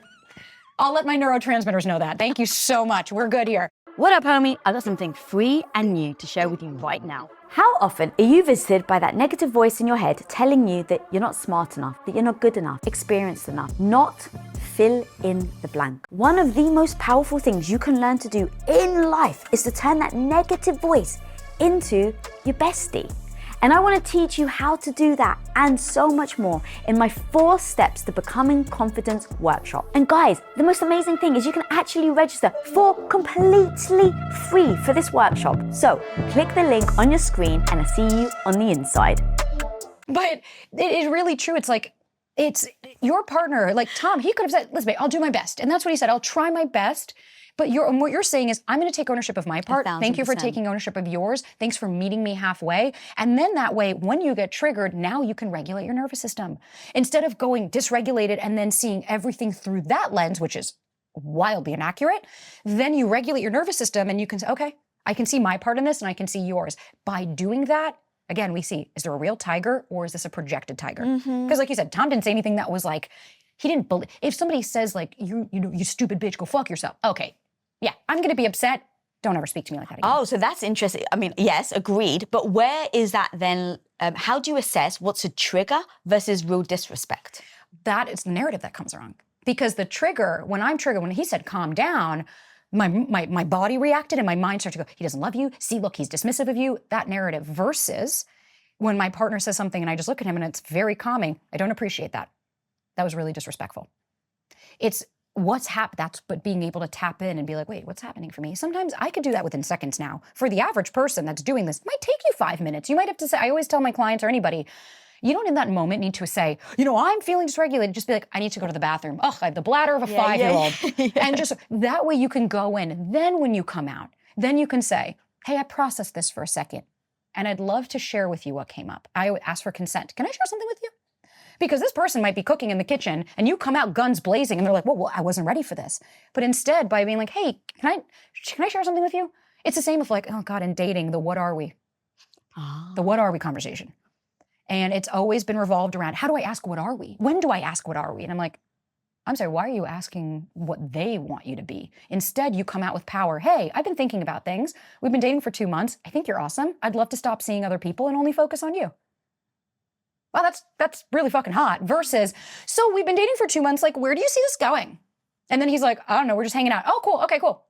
I'll let my neurotransmitters know that. Thank you so much. We're good here. What up, homie? I got something free and new to share with you right now. How often are you visited by that negative voice in your head telling you that you're not smart enough, that you're not good enough, experienced enough, not fill in the blank? One of the most powerful things you can learn to do in life is to turn that negative voice into your bestie. And I want to teach you how to do that and so much more in my 4 steps to becoming confident workshop. And guys, the most amazing thing is you can actually register for completely free for this workshop. So click the link on your screen and I'll see you on the inside. But it is really true. It's like, it's your partner, like Tom, he could have said, listen, babe, I'll do my best. And that's what he said. I'll try my best. But what you're saying is, I'm going to take ownership of my part. 1,000%. Thank you for taking ownership of yours. Thanks for meeting me halfway. And then that way, when you get triggered, now you can regulate your nervous system. Instead of going dysregulated and then seeing everything through that lens, which is wildly inaccurate, then you regulate your nervous system and you can say, okay, I can see my part in this and I can see yours. By doing that, again, we see, is there a real tiger or is this a projected tiger? Because like you said, Tom didn't say anything that was like, he didn't believe. If somebody says like, you stupid bitch, go fuck yourself. Okay. Yeah, I'm going to be upset. Don't ever speak to me like that again. Oh, so that's interesting. I mean, yes, agreed. But where is that then? How do you assess what's a trigger versus real disrespect? that is the narrative that comes around. Because the trigger, when I'm triggered, when he said calm down, my body reacted and my mind started to go, he doesn't love you. See, look, he's dismissive of you. That narrative versus when my partner says something and I just look at him and it's very calming. I don't appreciate that. That was really disrespectful. It's what's happened. That's but being able to tap in and be like, wait, what's happening for me? Sometimes I could do that within seconds now. For the average person that's doing this, it might take you 5 minutes. You might have to say, I always tell my clients or anybody, you don't in that moment need to say, I'm feeling dysregulated. Just be like, I need to go to the bathroom. Ugh, I have the bladder of a 5-year-old. And just that way you can go in. Then when you come out, then you can say, hey, I processed this for a second. And I'd love to share with you what came up. I would ask for consent. Can I share something with you? Because this person might be cooking in the kitchen and you come out guns blazing and they're like, well, I wasn't ready for this. But instead by being like, hey, can I share something with you? It's the same of like, oh God, in dating, the what are we? The what are we conversation. And it's always been revolved around, how do I ask what are we? When do I ask what are we? And I'm like, I'm sorry, why are you asking what they want you to be? Instead, you come out with power. Hey, I've been thinking about things. We've been dating for 2 months. I think you're awesome. I'd love to stop seeing other people and only focus on you. Wow, that's really fucking hot. Versus, so we've been dating for 2 months. Like, where do you see this going? And then he's like, I don't know. We're just hanging out. Oh, cool. Okay, cool.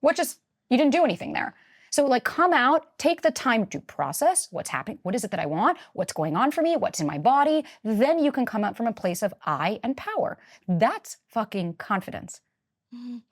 You didn't do anything there. So like come out, take the time to process what's happening. What is it that I want? What's going on for me? What's in my body? Then you can come out from a place of I and power. That's fucking confidence.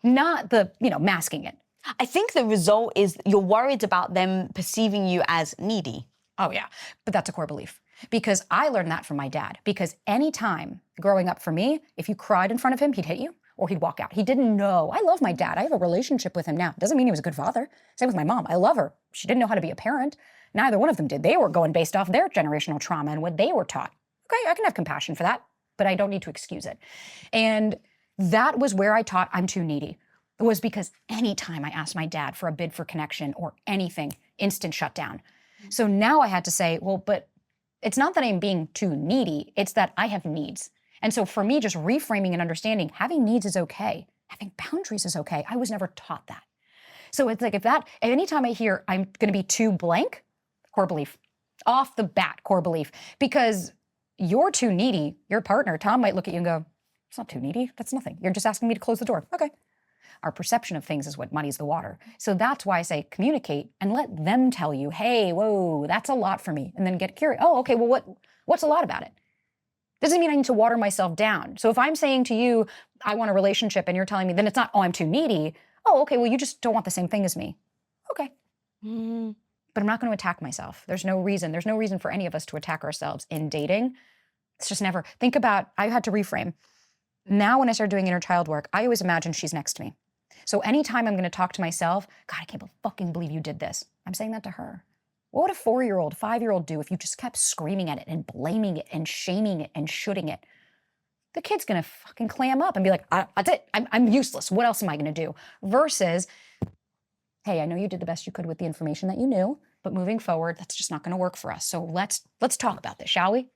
Not the, masking it. I think the result is you're worried about them perceiving you as needy. Oh yeah, but that's a core belief. Because I learned that from my dad. Because anytime growing up for me, if you cried in front of him, he'd hit you. Or he'd walk out. He didn't know. I love my dad. I have a relationship with him now. Doesn't mean he was a good father. Same with my mom. I love her. She didn't know how to be a parent. Neither one of them did. They were going based off their generational trauma and what they were taught. Okay, I can have compassion for that, but I don't need to excuse it. And that was where I taught I'm too needy. It was because anytime I asked my dad for a bid for connection or anything, instant shutdown. So now I had to say, well, but it's not that I'm being too needy. It's that I have needs. And so for me, just reframing and understanding having needs is okay. Having boundaries is okay. I was never taught that. So it's like anytime I hear I'm going to be too blank, core belief, off the bat, core belief, because you're too needy. Your partner, Tom, might look at you and go, it's not too needy. That's nothing. You're just asking me to close the door. Okay. Our perception of things is what muddies the water. So that's why I say communicate and let them tell you, hey, whoa, that's a lot for me. And then get curious. Oh, okay. Well, what's a lot about it? Doesn't mean I need to water myself down. So if I'm saying to you, I want a relationship and you're telling me, then it's not, oh, I'm too needy. Oh, okay, well, you just don't want the same thing as me. Okay. But I'm not going to attack myself. There's no reason. There's no reason for any of us to attack ourselves in dating. It's just never. Think about, I had to reframe. Now when I started doing inner child work, I always imagine she's next to me. So anytime I'm going to talk to myself, God, I can't fucking believe you did this. I'm saying that to her. What would a 4-year-old, 5-year-old do if you just kept screaming at it and blaming it and shaming it and shooting it? The kid's gonna fucking clam up and be like, that's it, I'm useless. What else am I gonna do? Versus, hey, I know you did the best you could with the information that you knew, but moving forward, that's just not gonna work for us. So let's talk about this, shall we?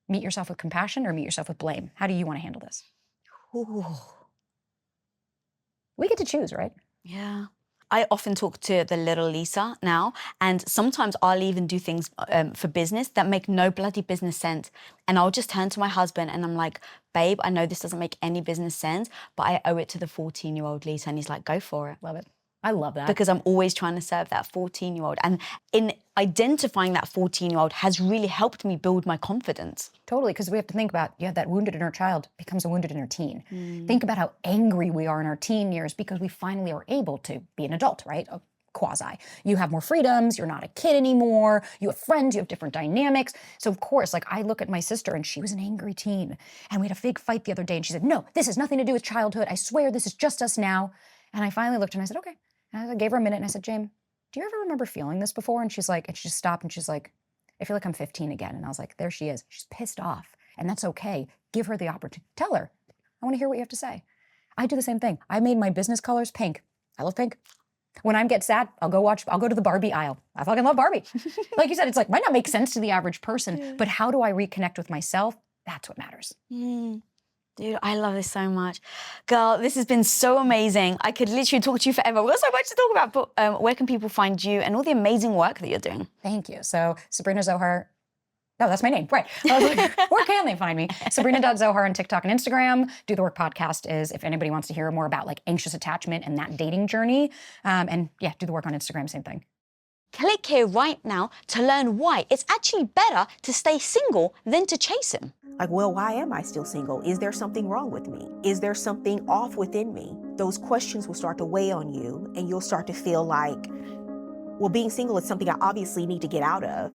Meet yourself with compassion or meet yourself with blame. How do you wanna handle this? Ooh. We get to choose, right? Yeah. I often talk to the little Lisa now, and sometimes I'll even do things for business that make no bloody business sense. And I'll just turn to my husband and I'm like, babe, I know this doesn't make any business sense, but I owe it to the 14-year-old Lisa. And he's like, go for it. Love it. I love that. Because I'm always trying to serve that 14-year-old. And in identifying that 14-year-old has really helped me build my confidence. Totally, because we have to think about, that wounded inner child becomes a wounded inner teen. Think about how angry we are in our teen years because we finally are able to be an adult, right? Quasi. You have more freedoms, you're not a kid anymore, you have friends, you have different dynamics. So of course, like I look at my sister and she was an angry teen. And we had a big fight the other day and she said, no, this has nothing to do with childhood. I swear this is just us now. And I finally looked and I said, okay. And I gave her a minute and I said, Jane, do you ever remember feeling this before? And she's like, and she just stopped and she's like, I feel like I'm 15 again. And I was like, there she is. She's pissed off. And that's okay. Give her the opportunity. Tell her, I want to hear what you have to say. I do the same thing. I made my business colors pink. I love pink. When I get sad, I'll go to the Barbie aisle. I fucking love Barbie. Like you said, it's like, might not make sense to the average person, but how do I reconnect with myself? That's what matters. Dude, I love this so much. Girl, this has been so amazing. I could literally talk to you forever. We've got so much to talk about, but where can people find you and all the amazing work that you're doing? Thank you. So Sabrina Zohar, No, that's my name. Right. I was like, where can they find me? Sabrina.Zohar on TikTok and Instagram. Do the Work podcast is if anybody wants to hear more about like anxious attachment and that dating journey. And yeah, Do the Work on Instagram, same thing. Click here right now to learn why it's actually better to stay single than to chase him. Like, well, why am I still single? Is there something wrong with me? Is there something off within me? Those questions will start to weigh on you, and you'll start to feel like, well, being single is something I obviously need to get out of.